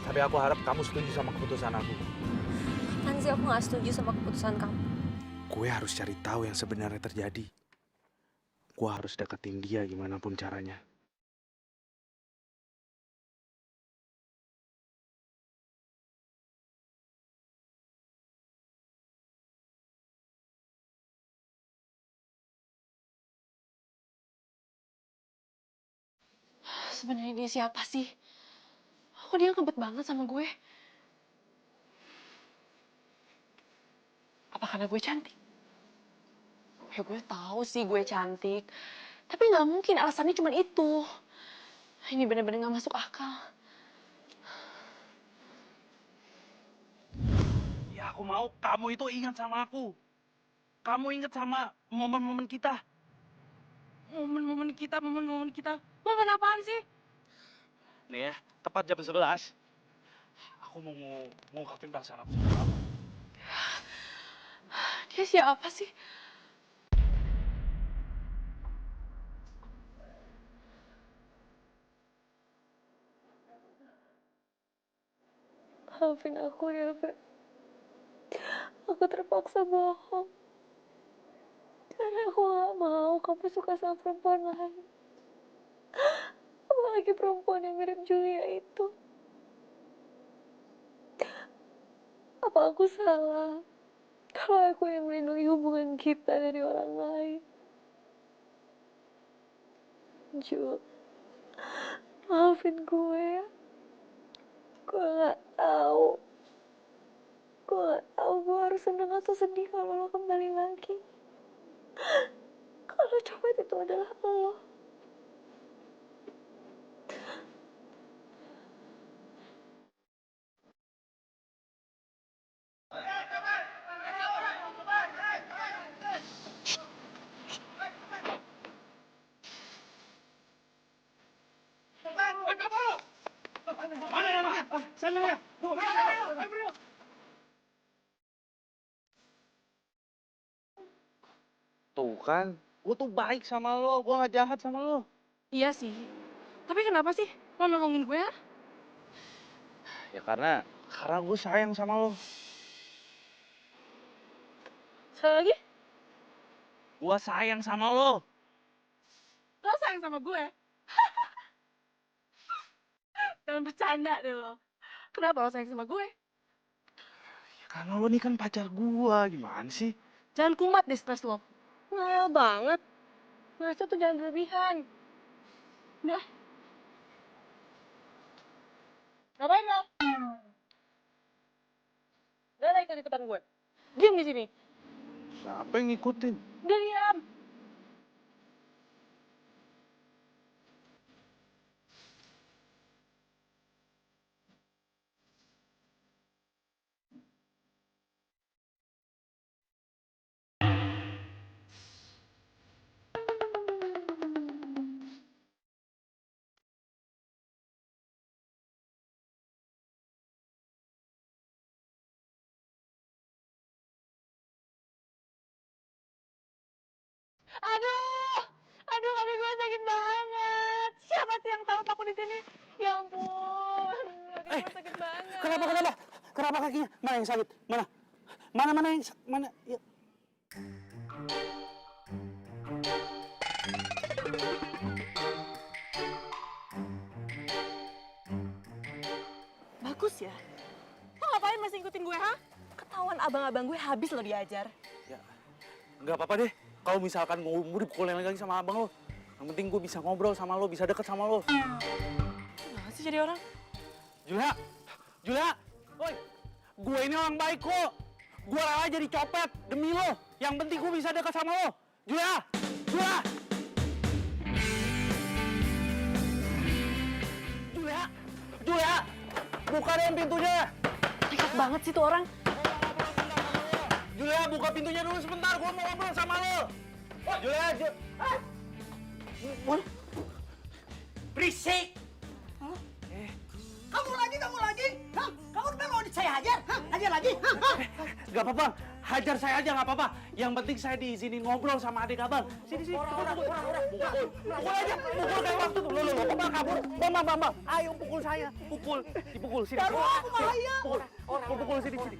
Tapi aku harap kamu setuju sama keputusan aku. Kapan sih aku nggak setuju sama keputusan kamu? Gue harus cari tahu yang sebenarnya terjadi. Gue harus deketin dia gimana pun caranya. Sebenarnya dia siapa sih? Kok dia ngebet banget sama gue? Apa karena gue cantik? Ya gue tahu sih gue cantik. Tapi nggak mungkin alasannya cuma itu. Ini bener-bener nggak masuk akal. Ya aku mau kamu itu ingat sama aku. Kamu ingat sama momen-momen kita. Momen-momen kita. Momen apaan sih? Nih ya, tepat jam 11. Aku mau ngungkapin perasaan aku sama kamu. Dia siapa sih? Maafin aku ya Beb. Aku terpaksa bohong. Karena aku gak mau kamu suka sama perempuan lain. Apalagi perempuan yang mirip Julia itu. Apa aku salah? Kalau aku yang melindungi hubungan kita dari orang lain. Ju, maafin gue ya. Gue gak tahu. Gue gak tahu gue harus senang atau sedih kalau lo kembali lagi. Kalau copet itu adalah lo. Tuh kan, gue tuh baik sama lo, gue gak jahat sama lo. Iya sih. Tapi kenapa sih lo nolongin gue ya? Ya karena gue sayang sama lo. Sekali lagi, Gue sayang sama lo. lo sayang sama gue. Jangan bercanda deh lo. Kenapa lo sayang sama gue? Ya, karena lo nih kan pacar gua, gimana sih? Jangan kumat deh stres lo. Ngayal banget. Masa tuh jangan berlebihan. Udah. Ngapain lo? Udah lah ikut di depan gue. Diam di sini. Siapa yang ngikutin? Udah diam. Aduh, aduh kaki gue sakit banget. Siapa sih yang tahu aku di sini? Ya ampun, kaki gue sakit banget. Kenapa? Kenapa kakinya? Mana yang sakit? Mana? Mana yang mana? Ya. Bagus ya. Lo ngapain masih ngikutin gue, ha? Ketahuan abang-abang gue habis lo diajar. Ya, nggak apa-apa deh. Kalau misalkan gue dipukulin lagi sama abang lo, yang penting gue bisa ngobrol sama lo, bisa deket sama lo. Gimana sih jadi orang? Julia, woi, gue ini orang baik kok. Gue rela jadi copet demi lo. Yang penting gue bisa deket sama lo. Julia, bukain pintunya. Nekat banget sih tuh orang. Julia, buka pintunya dulu sebentar. Gue mau ngobrol sama lo. Julia. Berisik. Kamu lagi? Hah? Kamu udah mau saya hajar? Hah? Hajar lagi? Hah? Gak apa-apa, hajar saya aja gak apa-apa. Yang penting saya diizinin ngobrol sama adik abang. Sini. Pukul aja, pukul kayak waktu tuh. Lo, Bang kabur. Bang. Ayo pukul saya. Dipukul, sini. Taruh aku bahaya. Pukul sini. Pukul,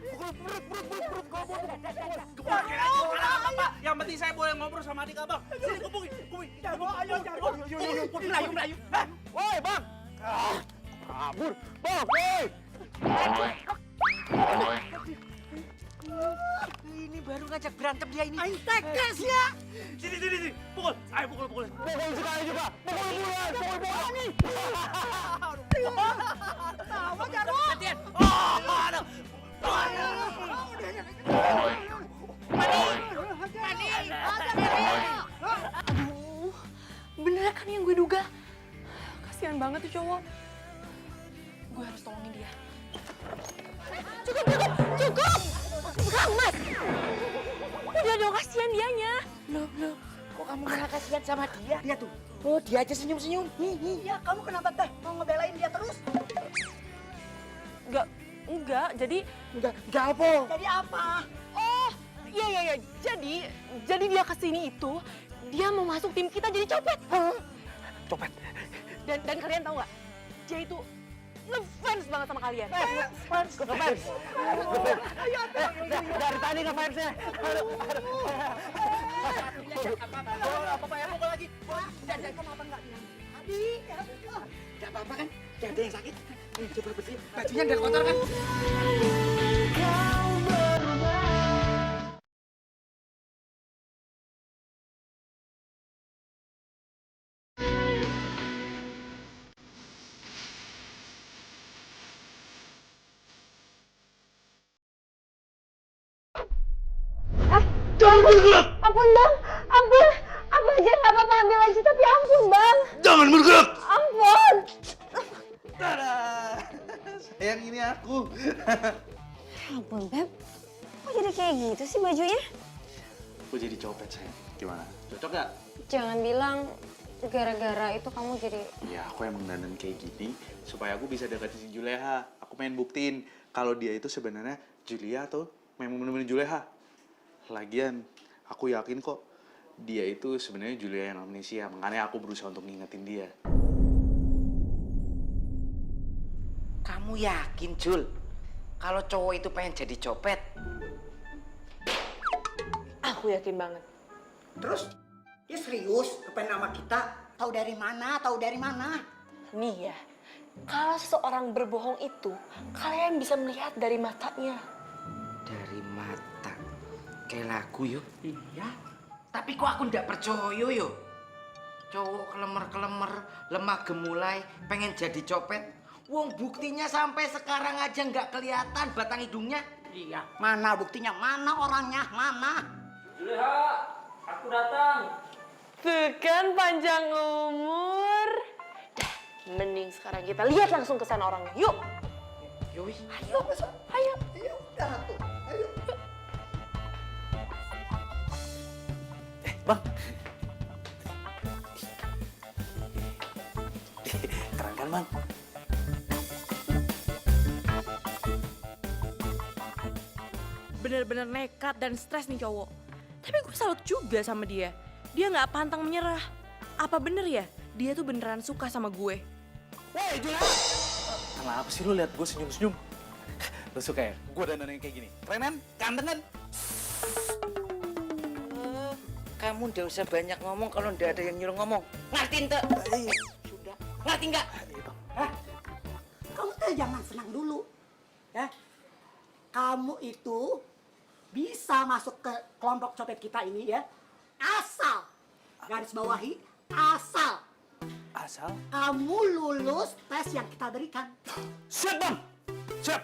Apa? Yang penting saya boleh ngobrol sama adik abang. Sini, kumpulin. Ayo. Melayu. Woi, Bang. Kabur. Bang, woi. Ini baru ngajak berantem dia ini. Aing tegas ya. Sini. Pukul. Ayo pukul. Pukul sekali juga. Pukul nih. Tahu Jarwo. Latihan. Aduh. Aduh, bener kan yang gue duga? Kasihan banget tuh cowok. Gue harus tolongin dia. Cukup! Mas! Udah dong, kasihan dianya. Loh, kok kamu malah kasihan sama dia? Dia tuh. Oh, dia aja senyum-senyum. Iya, kamu kenapa teh mau ngebelain dia terus? Enggak, jadi... Enggak apa? Jadi apa? Oh, iya. Jadi dia kesini itu, dia mau masuk tim kita jadi copet. Copet. Dan kalian tahu nggak? Dia itu ngefans banget sama kalian. Ngefans. Dari tadi ngefansnya. Apa ya? Pukul lagi. Dan kamu apa enggak bilang? Tadi. Enggak apa-apa kan? Enggak ada yang sakit. Nih, coba bersih. Bajunya udah kotor kan? Ampun bang, ampun aja nggak apa-apa ambil aja tapi ampun bang. Jangan bergerak. Ampun. Sayang, ini aku. Ampun Beb, kok jadi kayak gitu sih bajunya? Aku jadi copet, sayang. Gimana? Cocok gak? Jangan bilang gara-gara itu kamu jadi... Ya, aku emang dandan kayak gini supaya aku bisa deketin si Juleha. Aku pengen buktiin kalau dia itu sebenarnya Julia atau memang bener-bener Juleha. Lagian, aku yakin kok dia itu sebenarnya Julia yang amnesia. Makanya aku berusaha untuk ngingetin dia. Kamu yakin, Jul? Kalau cowok itu pengen jadi copet? Aku yakin banget. Terus dia serius kepengen sama kita? Tahu dari mana? Nih ya, Kalau seseorang berbohong itu, kalian bisa melihat dari matanya. Dari mata. Kayak lagu yuk. Iya. Tapi kok aku ndak percaya yuk. Cowok kelemer-kelemer, lemah gemulai, pengen jadi copet. Wong buktinya sampai sekarang aja nggak kelihatan batang hidungnya. Iya. Mana buktinya? Mana orangnya? Mana? Juleha, aku datang. Tuh kan panjang umur. Dah, mending sekarang kita lihat langsung ke sana orangnya. Yuk. Yoi. Ayo, ayo. Ayo, udah tuh. Ayo. Bang. Keren kan, Bang? Bener-bener nekat dan stres nih cowok. Tapi gue salut juga sama dia. Dia nggak pantang menyerah. Apa bener ya? Dia tuh beneran suka sama gue. Woi, Juleha! Kenapa sih lu lihat gue senyum-senyum? Lu suka ya? Gue dandan yang kayak gini. Keren kan? Ganteng kan? Kamu ndak usah banyak ngomong kalau ndak ada yang nyuruh ngomong. Ngertiin tuh? Sudah. Ngerti nggak? Hah? Kamu tuh jangan senang dulu. Ya. Kamu itu bisa masuk ke kelompok copet kita ini ya. Asal, garis bawahi, asal Asal? kamu lulus tes yang kita berikan. Siap, Bang! Siap!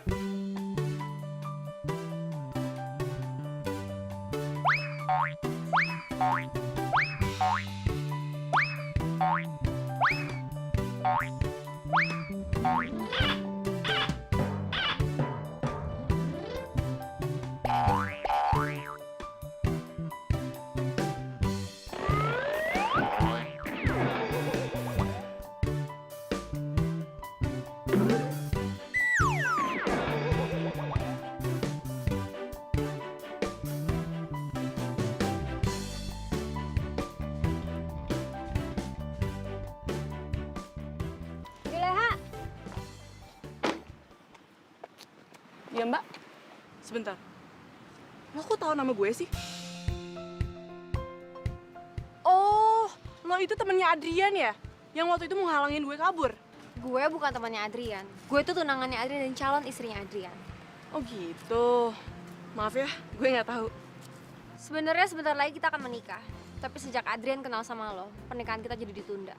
Juleha, Ya mbak, sebentar. Lo kok tahu nama gue sih? Oh, lo itu temennya Adrian ya? Yang waktu itu menghalangin gue kabur? Gue bukan temannya Adrian. Gue tuh tunangannya Adrian dan calon istrinya Adrian. Oh gitu. Maaf ya, gue nggak tahu. Sebenarnya sebentar lagi kita akan menikah. Tapi sejak Adrian kenal sama lo, pernikahan kita jadi ditunda.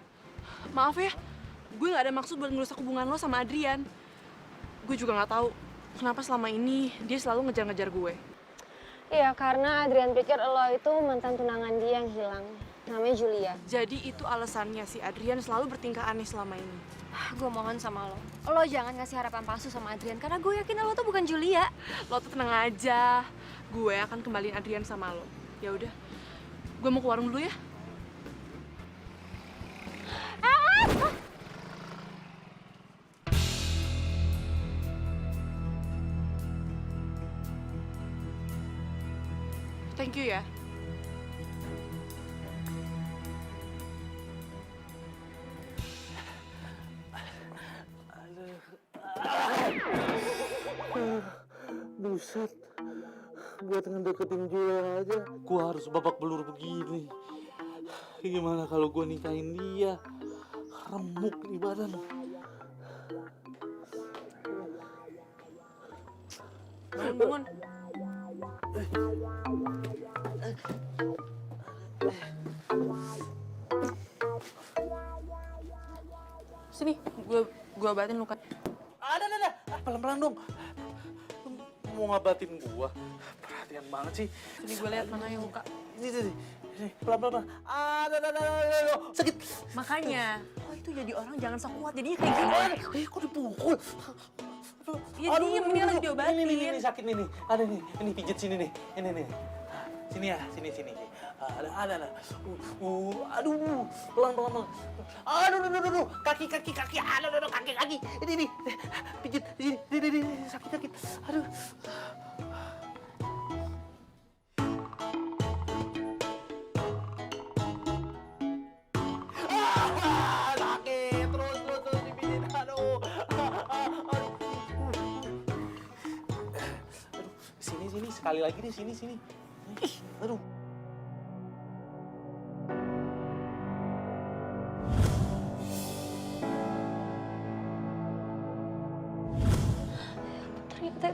Maaf ya, gue nggak ada maksud buat ngerusak hubungan lo sama Adrian. Gue juga nggak tahu kenapa selama ini dia selalu ngejar-ngejar gue. Iya, karena Adrian pikir lo itu mantan tunangan dia yang hilang. Namanya Julia. Jadi itu alasannya si Adrian selalu bertingkah aneh selama ini. Gue mohon sama lo. Lo jangan ngasih harapan palsu sama Adrian, karena gue yakin lo tuh bukan Julia. Lo tuh tenang aja. Gue akan kembaliin Adrian sama lo. Ya udah, gue mau ke warung dulu ya. Thank you ya. Buset, buat ngedeketin Julia aja, gua harus babak belur begini. Gimana kalau gua nikahin dia? Remuk di badan. Bangun. Sini, gue obatin luka. Ada. Pelan-pelan dong. Mau ngabatin gua? Perhatian banget sih. Sini gue lihat mana yang luka. Sini. Pelan-pelan. Ada. Sakit. Makanya, lo itu jadi orang jangan sok kuat. Jadinya kayak gini. Kok dipukul? Ya diem, ini lagi diobatin. Ini sakit nih. Ada nih. Ini pijit sini nih. Ini nih. Sini ya, sini. Ada. Aduh, pelan. Aduh, kaki. Aduh, kaki. Ini, pijit. Ini, sakit. Aduh. Sakit, terus dipijit. Aduh. Sini, sekali lagi deh, sini. Aduh.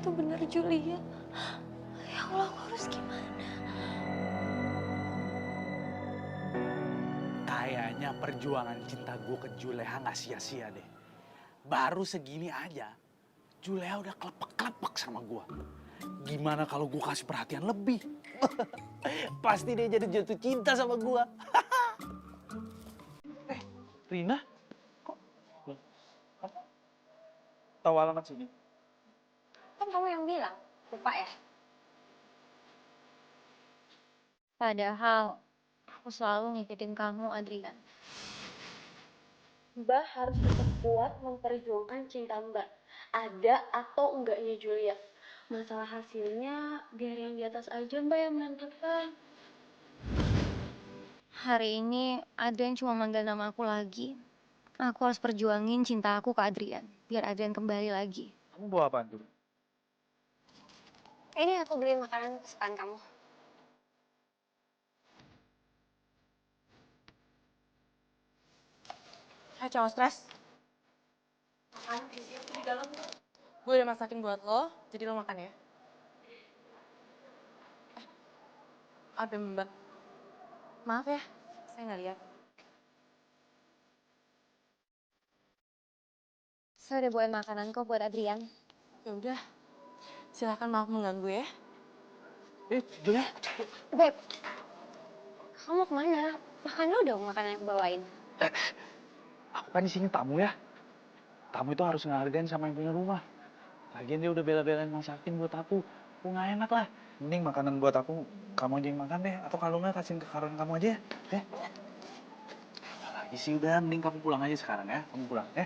itu benar Julia. Ya Allah, aku harus gimana? Kayaknya perjuangan cinta gue ke Juleha nggak sia-sia deh. Baru segini aja, Juleha udah kelepek-kelepek sama gue. Gimana kalau gue kasih perhatian lebih? Pasti dia jadi jatuh cinta sama gue. Rina? Kok? Kamu tahu alamat sini? Kan kamu yang bilang, lupa ya? Padahal aku selalu ngikutin kamu, Adrian. Mbak harus tetap kuat memperjuangkan cinta Mbak. Ada atau enggaknya Julia. Masalah hasilnya biar yang di atas aja Mbak yang menentukan. Hari ini Adrian cuma manggil nama aku lagi. Aku harus perjuangin cinta aku ke Adrian. Biar Adrian kembali lagi. Kamu bawa apa tuh? Ini aku beliin makanan kesukaan kamu. Hai, jangan stres. Makan di dalam. Gue udah masakin buat lo, jadi lo makan ya. Ada Mbak. Maaf ya, saya nggak lihat. Saya udah bawain makanan kok buat Adrian. Ya udah, silakan maaf mengganggu ya. Julia. Beb, kamu mau kemana? Makan dulu dong makanan yang aku bawain. Aku kan di sini tamu ya. Tamu itu harus ngehargain sama yang punya rumah. Lagian dia udah bela-belain masakin buat aku. Aku nggak enak lah. Mending makanan buat aku, kamu aja yang makan deh. Atau kalau nggak, kasihin ke karun kamu aja ya. Lagi sih udah, mending kamu pulang aja sekarang ya. Kamu pulang ya.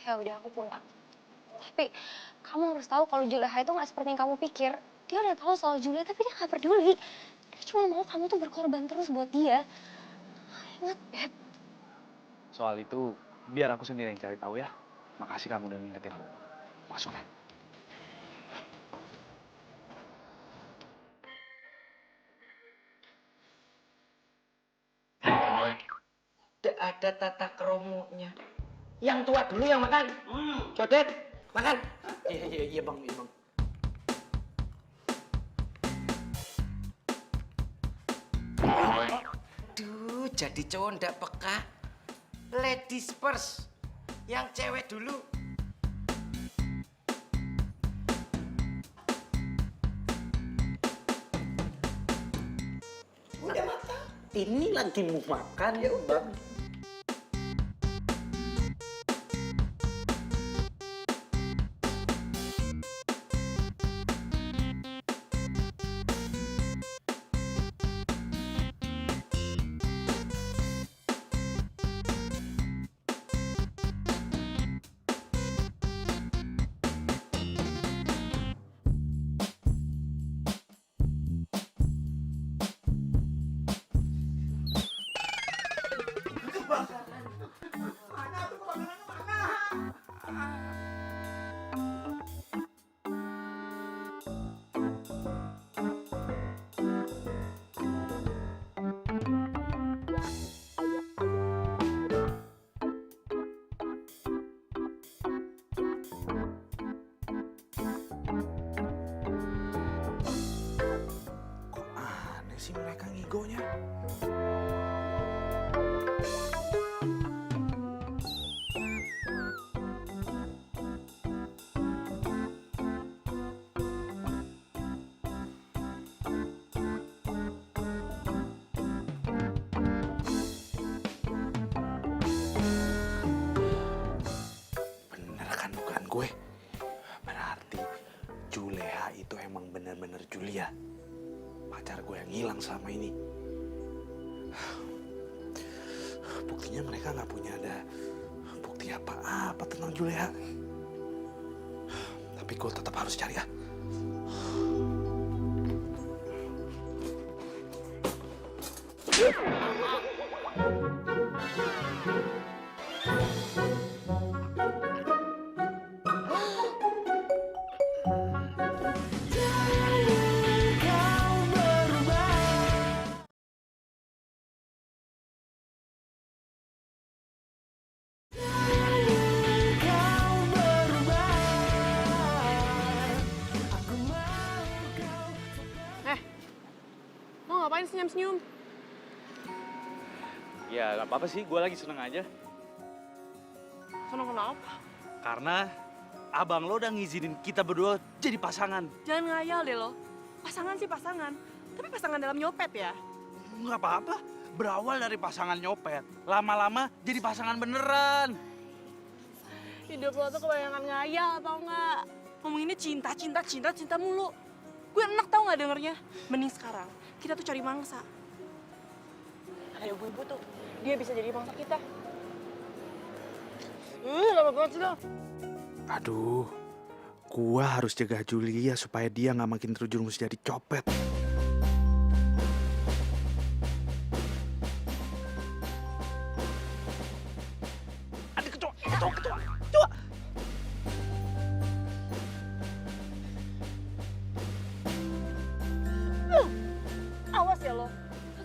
Ya udah aku pulang. Tapi kamu harus tahu kalau Juleha itu nggak seperti yang kamu pikir. Dia udah tahu soal Julia tapi dia nggak peduli. Dia cuma mau kamu tuh berkorban terus buat dia. Ingat, Beb. Soal itu, biar aku sendiri yang cari tahu ya. Makasih kamu udah ngingetin aku. Masuk ya. Tidak ada tata keromunya. Yang tua dulu yang makan. Codet, makan. Iya bang, iya bang. Duh, jadi cowok ndak peka. Ladies first. Yang cewek dulu. Udah makan. Ini lagi mau makan ya bang. Aneh sih mereka ngigonya. Bener kan bukan gue? Berarti Juleha itu emang bener-bener Julia. Pacar gue yang hilang selama ini. Buktinya mereka nggak punya ada bukti apa-apa tentang Juleha. Tapi gue tetap harus cari ya. ngapain senyum-senyum? Ya gak apa-apa sih, gue lagi seneng aja. Seneng kenapa? Karena abang lo udah ngizinin kita berdua jadi pasangan. Jangan ngayal deh lo. Pasangan sih pasangan, tapi pasangan dalam nyopet ya. Nggak apa-apa, berawal dari pasangan nyopet. Lama-lama jadi pasangan beneran. Hidup lo tuh kebanyakan ngayal tau nggak? Ngomonginnya cinta mulu. Gue enak tau nggak dengernya. Mending sekarang kita tuh cari mangsa. Ada ibu-ibu tuh, dia bisa jadi mangsa kita. Lama banget sih lo. Aduh, gua harus jaga Julia supaya dia nggak makin terjerumus jadi copet. Ada kecoa. Awas ya lo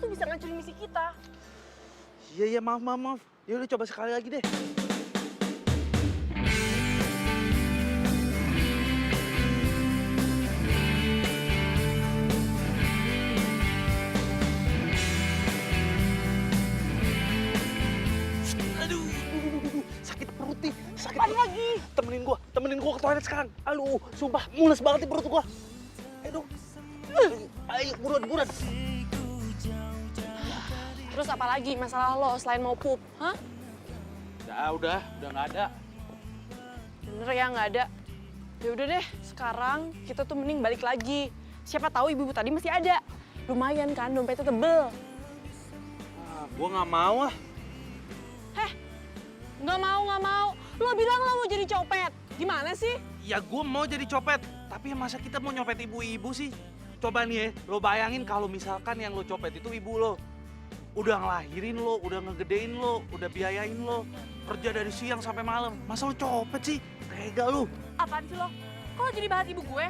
tuh bisa ngancurin misi kita. Iya, maaf. Ya udah coba sekali lagi deh. Aduh, sakit perut nih, sakit perut. Lagi. Temenin gua ke toilet sekarang. Aduh, sumpah mules banget nih perut gua. Aduh. Ayo, buruan. Terus apa lagi masalah lo selain mau pup? Hah? Udah nggak ada. Bener ya nggak ada. Ya udah deh, sekarang kita tuh mending balik lagi. Siapa tahu ibu-ibu tadi masih ada. Lumayan kan, dompetnya tebel. Gua nggak mau ah. Nggak mau. Lo bilang lo mau jadi copet. Gimana sih? Ya gua mau jadi copet, tapi masa kita mau nyopet ibu-ibu sih? Coba nih ya, lo bayangin kalau misalkan yang lo copet itu ibu lo. Udah ngelahirin lo, udah ngegedein lo, udah biayain lo. Kerja dari siang sampai malam. Masa lo copet sih? Tega lo. Apaan sih lo? Kok lo jadi bahat ibu gue?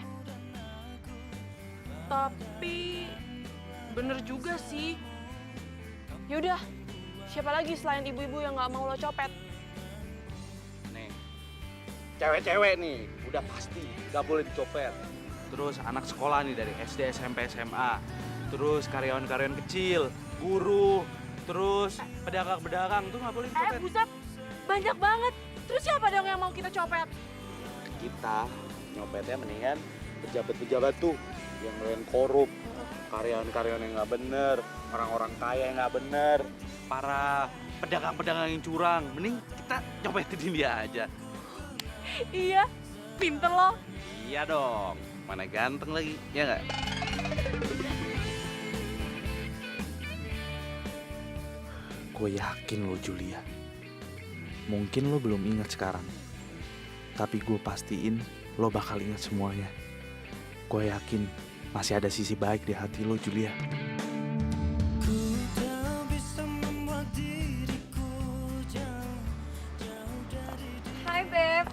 Tapi bener juga sih. Yaudah, siapa lagi selain ibu-ibu yang nggak mau lo copet? Nih, cewek-cewek nih, udah pasti gak boleh dicopet. Terus anak sekolah nih dari SD, SMP, SMA. Terus karyawan-karyawan kecil, guru, terus pedagang-pedagang tuh nggak boleh dicopet. Buset, banyak banget. Terus siapa dong yang mau kita copet? Kita nyopetnya mendingan pejabat-pejabat tuh yang ngelain korup, karyawan-karyawan yang nggak bener, orang-orang kaya yang nggak bener, para pedagang-pedagang yang curang. Mending kita nyopetin dia aja. Iya, pinter lo. Iya dong, mana ganteng lagi, ya nggak? Gue yakin lo Julia, mungkin lo belum ingat sekarang, tapi gue pastiin lo bakal ingat semuanya. Gue yakin masih ada sisi baik di hati lo Julia. Hai, Beb.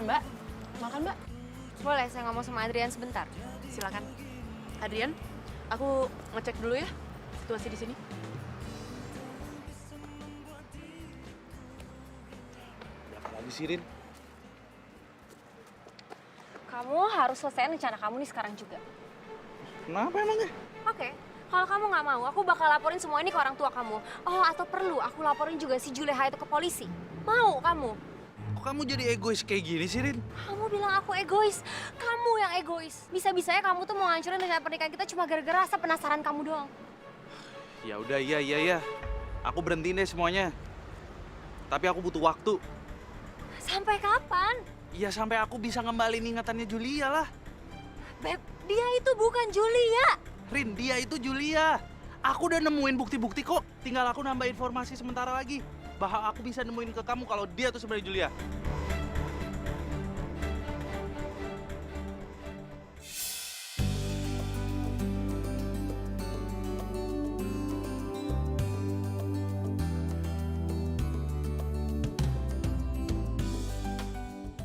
Mbak, makan mbak. Boleh saya ngomong sama Adrian sebentar? Silakan. Adrian, aku ngecek dulu ya situasi di sini. Berapa lagi sih, Rin? Kamu harus selesaiin rencana kamu nih sekarang juga. Kenapa emangnya? Oke, kalau kamu nggak mau, aku bakal laporin semua ini ke orang tua kamu. Oh, atau perlu aku laporin juga si Juleha itu ke polisi. Mau kamu? Kok kamu jadi egois kayak gini sih, Rin? Kamu bilang aku egois. Kamu yang egois. Bisa-bisanya kamu tuh mau ngancurin rencana pernikahan kita cuma gara-gara rasa penasaran kamu doang. Ya udah, iya. Aku berhentiin deh semuanya. Tapi aku butuh waktu. Sampai kapan? Ya sampai aku bisa ngembalin ingatannya Julia lah. Beb, dia itu bukan Julia. Rin, dia itu Julia. Aku udah nemuin bukti-bukti kok. Tinggal aku nambah informasi sementara lagi. Bahwa aku bisa nemuin ke kamu kalau dia tuh sebenarnya Julia.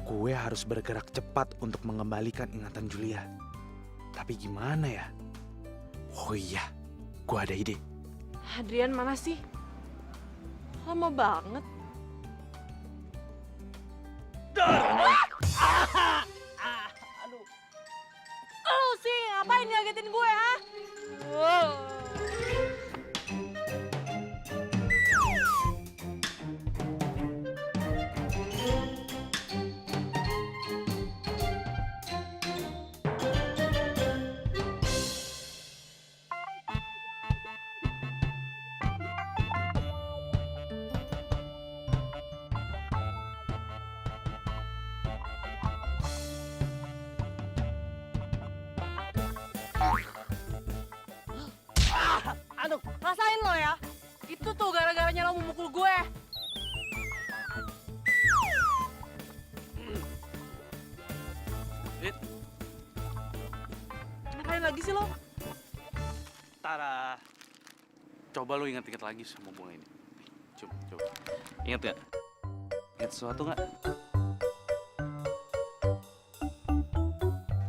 Gue harus bergerak cepat untuk mengembalikan ingatan Julia. Tapi gimana ya? Oh iya, gue ada ide. Adrian mana sih? Lama banget. Aduh. Lo sih ngapain ngagetin gue, ha? Wow. Aduh, rasain lo ya. Itu tuh gara-garanya lo memukul gue. Rit, Ngapain lagi sih lo? Tara. Coba lu ingat-ingat lagi sama bunga ini. Coba. Ingat gak? Ingat sesuatu gak?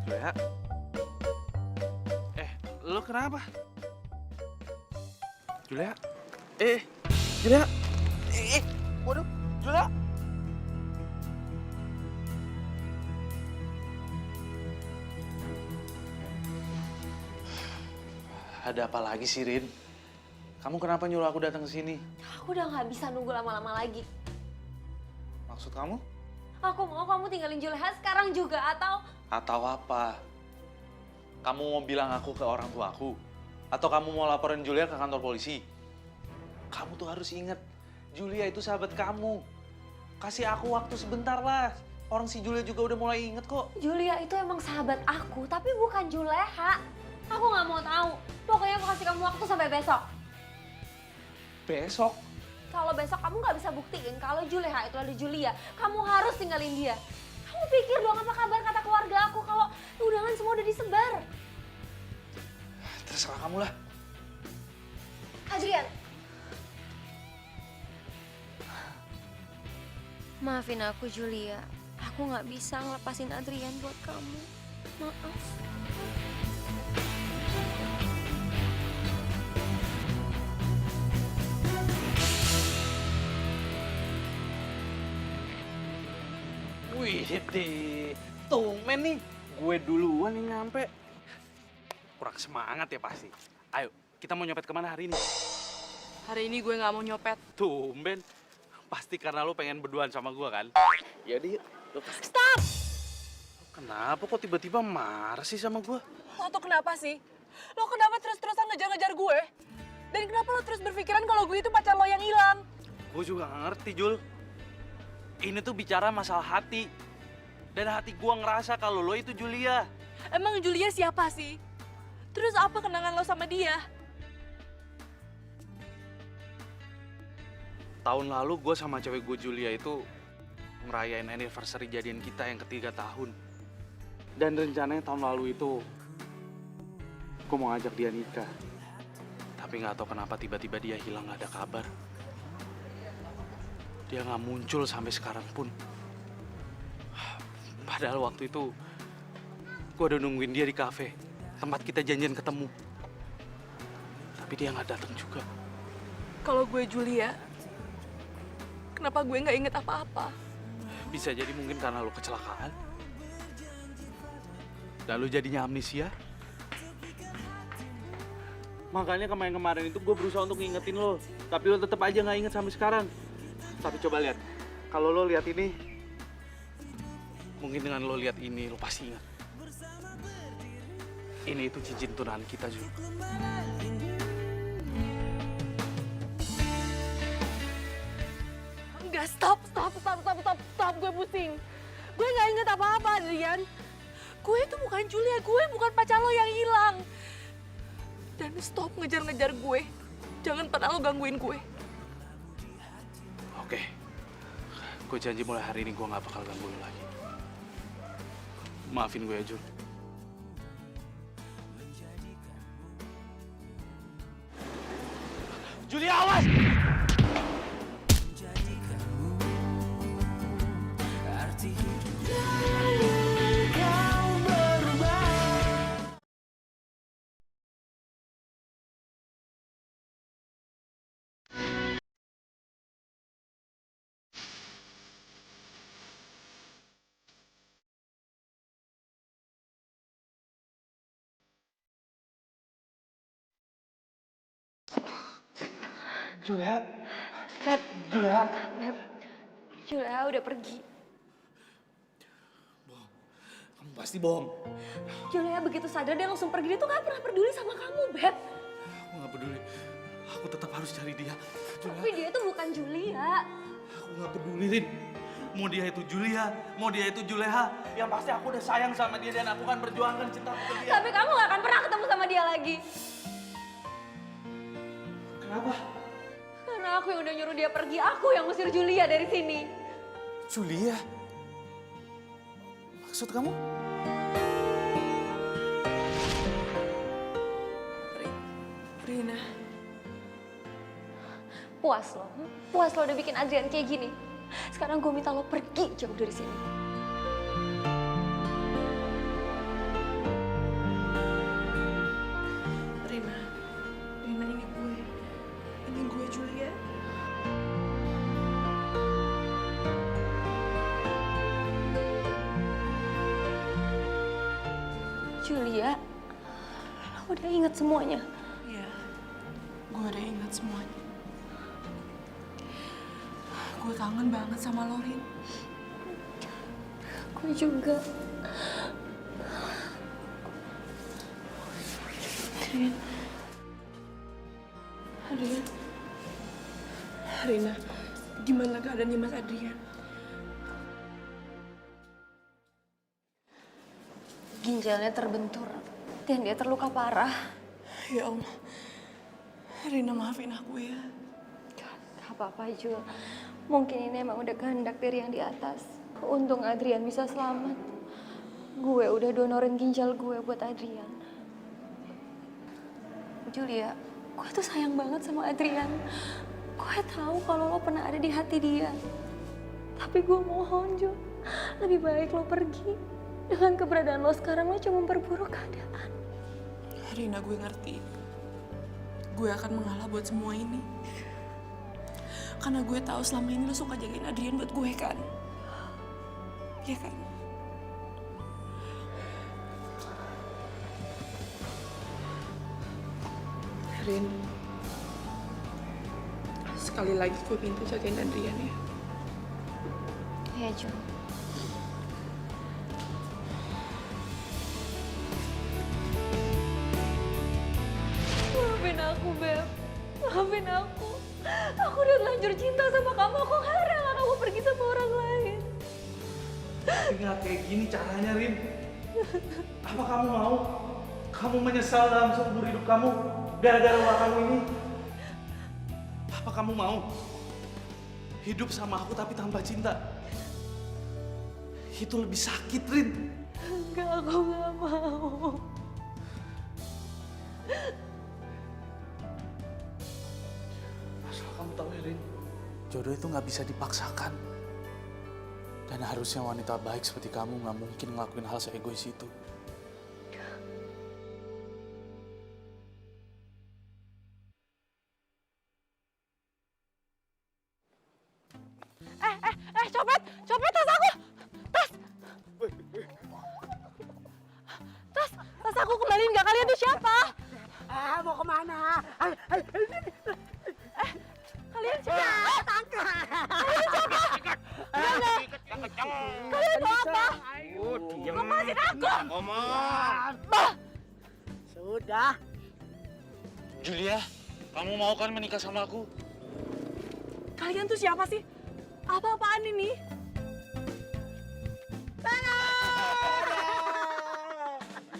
Julia? Lu kenapa? Julia? Julia? Waduh, Julia? Ada apa lagi sih, Rin? Kamu kenapa nyuruh aku datang ke sini? Aku udah nggak bisa nunggu lama-lama lagi. Maksud kamu? Aku mau kamu tinggalin Juleha sekarang juga atau... Atau apa? Kamu mau bilang aku ke orang tua aku? Atau kamu mau laporin Julia ke kantor polisi? Kamu tuh harus ingat, Julia itu sahabat kamu. Kasih aku waktu sebentar lah. Orang si Julia juga udah mulai inget kok. Julia itu emang sahabat aku, tapi bukan Juleha. Aku nggak mau tahu. Pokoknya aku kasih kamu waktu sampai besok. Besok? Kalau besok kamu nggak bisa buktiin kalau Juleha itu ada Julia, kamu harus tinggalin dia. Kamu pikir dong apa kabar kata keluarga aku kalau undangan semua udah disebar? Terserah kamu lah. Adrian. Maafin aku Julia. Aku nggak bisa ngelepasin Adrian buat kamu. Maaf. Wih, tumben nih. Gue duluan yang nyampe. Kurang semangat ya pasti. Ayo, kita mau nyopet kemana hari ini? Hari ini gue nggak mau nyopet. Tumben. Pasti karena lu pengen berduaan sama gue kan? Yaudah yuk. Stop! Kenapa kok tiba-tiba marah sih sama gue? Lo tuh kenapa sih? Lo kenapa terus-terusan ngejar-ngejar gue? Dan kenapa lo terus berpikiran kalau gue itu pacar lo yang hilang? Gue juga gak ngerti, Jul. Ini tuh bicara masalah hati. Dan hati gue ngerasa kalau lo itu Julia. Emang Julia siapa sih? Terus apa kenangan lo sama dia? Tahun lalu gue sama cewek gue Julia itu ngerayain anniversary jadian kita yang ketiga tahun. Dan rencananya tahun lalu itu gue mau ngajak dia nikah. Tapi nggak tahu kenapa tiba-tiba dia hilang, nggak ada kabar. Dia nggak muncul sampai sekarang pun. Padahal waktu itu gue udah nungguin dia di kafe, tempat kita janjian ketemu. Tapi dia nggak datang juga. Kalau gue Julia, kenapa gue nggak inget apa-apa? Bisa jadi mungkin karena lo kecelakaan. Dan lo jadinya amnesia. Makanya kemarin-kemarin itu gue berusaha untuk ngingetin lo. Tapi lo tetap aja nggak inget sampai sekarang. Tapi coba lihat. Kalau lo lihat ini, mungkin dengan lo lihat ini, lo pasti ingat. Ini itu cincin tunangan kita, Jul. Enggak, stop, gue pusing. Gue nggak inget apa-apa, Adrian. Gue itu bukan Julia, gue bukan pacar lo yang hilang. Dan stop ngejar-ngejar gue. Jangan pernah lo gangguin gue. Oke. Gue janji mulai hari ini gue nggak bakal ganggu lo lagi. Maafin gue ya, Jul. Julia, awas! Julia. Beb, Julia. Beb, Julia udah pergi. Kamu pasti bohong. Julia begitu sadar dia langsung pergi, dia tuh gak pernah peduli sama kamu, Beb. Aku nggak peduli. Aku tetap harus cari dia. Tapi dia tuh bukan Julia. Aku nggak peduli, Rin. Mau dia itu Julia, mau dia itu Juleha. Yang pasti aku udah sayang sama dia dan aku akan perjuangkan cintaku ke dia. Tapi kamu gak akan pernah ketemu sama dia lagi. Kenapa? Karena aku yang udah nyuruh dia pergi, aku yang ngusir Julia dari sini. Julia? Maksud kamu? Rina. Puas lo? Puas lo udah bikin Adrian kayak gini? Sekarang gue minta lo pergi jauh dari sini. Rina. Rina ini gue. Ini gue Julia. Julia, lo udah inget semuanya? Iya. Gue udah ingat semuanya. Gue kangen banget sama lo, Rin. Gue juga. Rin. Adrian. Rina, gimana keadaannya Mas Adrian? Ginjalnya terbentur dan dia terluka parah. Ya Allah. Rina maafin aku ya. Gak apa-apa, Jul. Mungkin ini emang udah kehendak dari yang di atas. Untung Adrian bisa selamat. Gue udah donorin ginjal gue buat Adrian. Julia, gue tuh sayang banget sama Adrian. Gue tahu kalau lo pernah ada di hati dia. Tapi gue mohon, Jul. Lebih baik lo pergi. Dengan keberadaan lo sekarang, lo cuma memperburuk keadaan. Rina, gue ngerti. Gue akan mengalah buat semua ini. Karena gue tahu selama ini lo suka jagain Adrian buat gue kan? Iya kan? Rin, sekali lagi gue minta jagain Adrian ya. Iya, Jul. Maafin aku, Beb. Maafin aku. Aku udah terlanjur cinta sama kamu. Aku gak rela kamu pergi sama orang lain. Tinggal kayak gini caranya, Rin. Apa kamu mau? Kamu menyesal dalam seumur hidup kamu gara-gara ulah kamu ini? Apa kamu mau hidup sama aku tapi tanpa cinta? Itu lebih sakit, Rin. Enggak, aku gak mau. Asal kamu tahu ya, Rin. Jodoh itu nggak bisa dipaksakan. Dan harusnya wanita baik seperti kamu nggak mungkin ngelakuin hal seegois itu. Copet! Copet tas aku! Tas aku kembaliin nggak? Kalian tuh siapa? Mau kemana? Kalian siapa? Tangkap! Kalian mau apa? Diam. Lepasin aku! Ngomong. Sudah. Julia, kamu mau kan menikah sama aku? Kalian tuh siapa sih? Apa-apaan ini?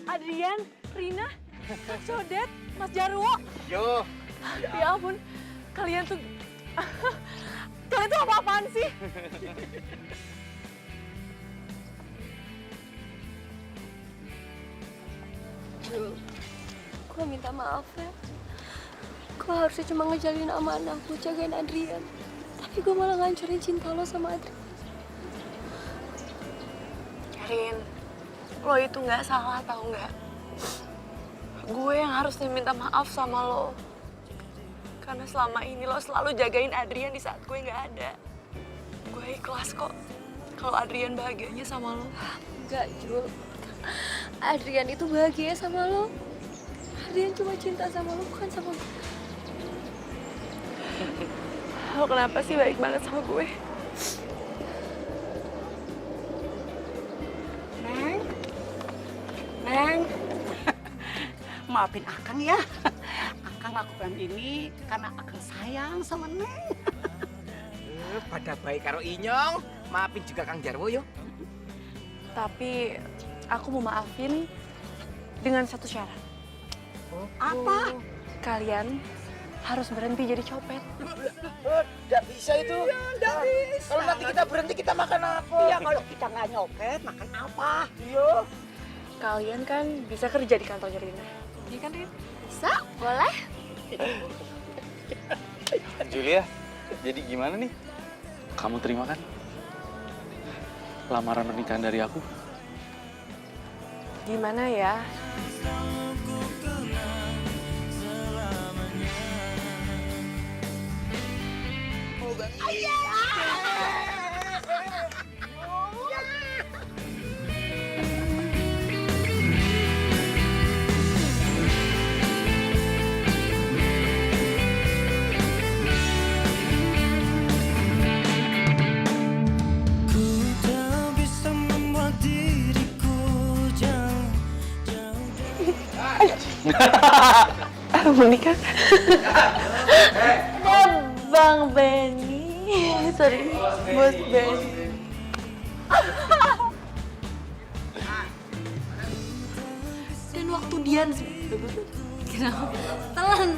Adrian, Rina, Sodet, Mas Jarwo. Yo. Ya ampun, kalian tuh... kalian tuh apa-apaan sih? Jul, gue minta maaf ya. Gue harusnya cuma ngejalin amanah buat jagain Adrian. Tapi gue malah ngancurin cinta lo sama Adrian. Rin, lo itu nggak salah tau nggak? Gue yang harusnya minta maaf sama lo. Karena selama ini lo selalu jagain Adrian di saat gue nggak ada. Gue ikhlas kok kalau Adrian bahagianya sama lo. Enggak, Jul. Adrian itu bahagia sama lo. Adrian cuma cinta sama lo, bukan sama gue. Lo kenapa sih baik banget sama gue? Neng, Neng, maafin Akang ya. Akang lakukan ini karena Akang sayang sama Neng. Pada baik karo Inyong, maafin juga Kang Jarwo yo. Tapi aku mau maafin dengan satu syarat. Apa? Kalian harus berhenti jadi copet. Nggak bisa itu. Nggak bisa. Kalau nanti kita berhenti, kita makan apa? Iya, kalau kita nggak nyopet, makan apa? Iya. Kalian kan bisa kerja di kantornya Rina. Iya kan, Rin? Bisa? Boleh? Julia, jadi gimana nih? Kamu terima kan? Lamaran pernikahan dari aku. Gimana ya? Ku tak bisa membuat diriku jauh Menikah? Ada Bang Benny. Sorry, Bos Benny. Dan waktu Dian... Kenapa? Telan.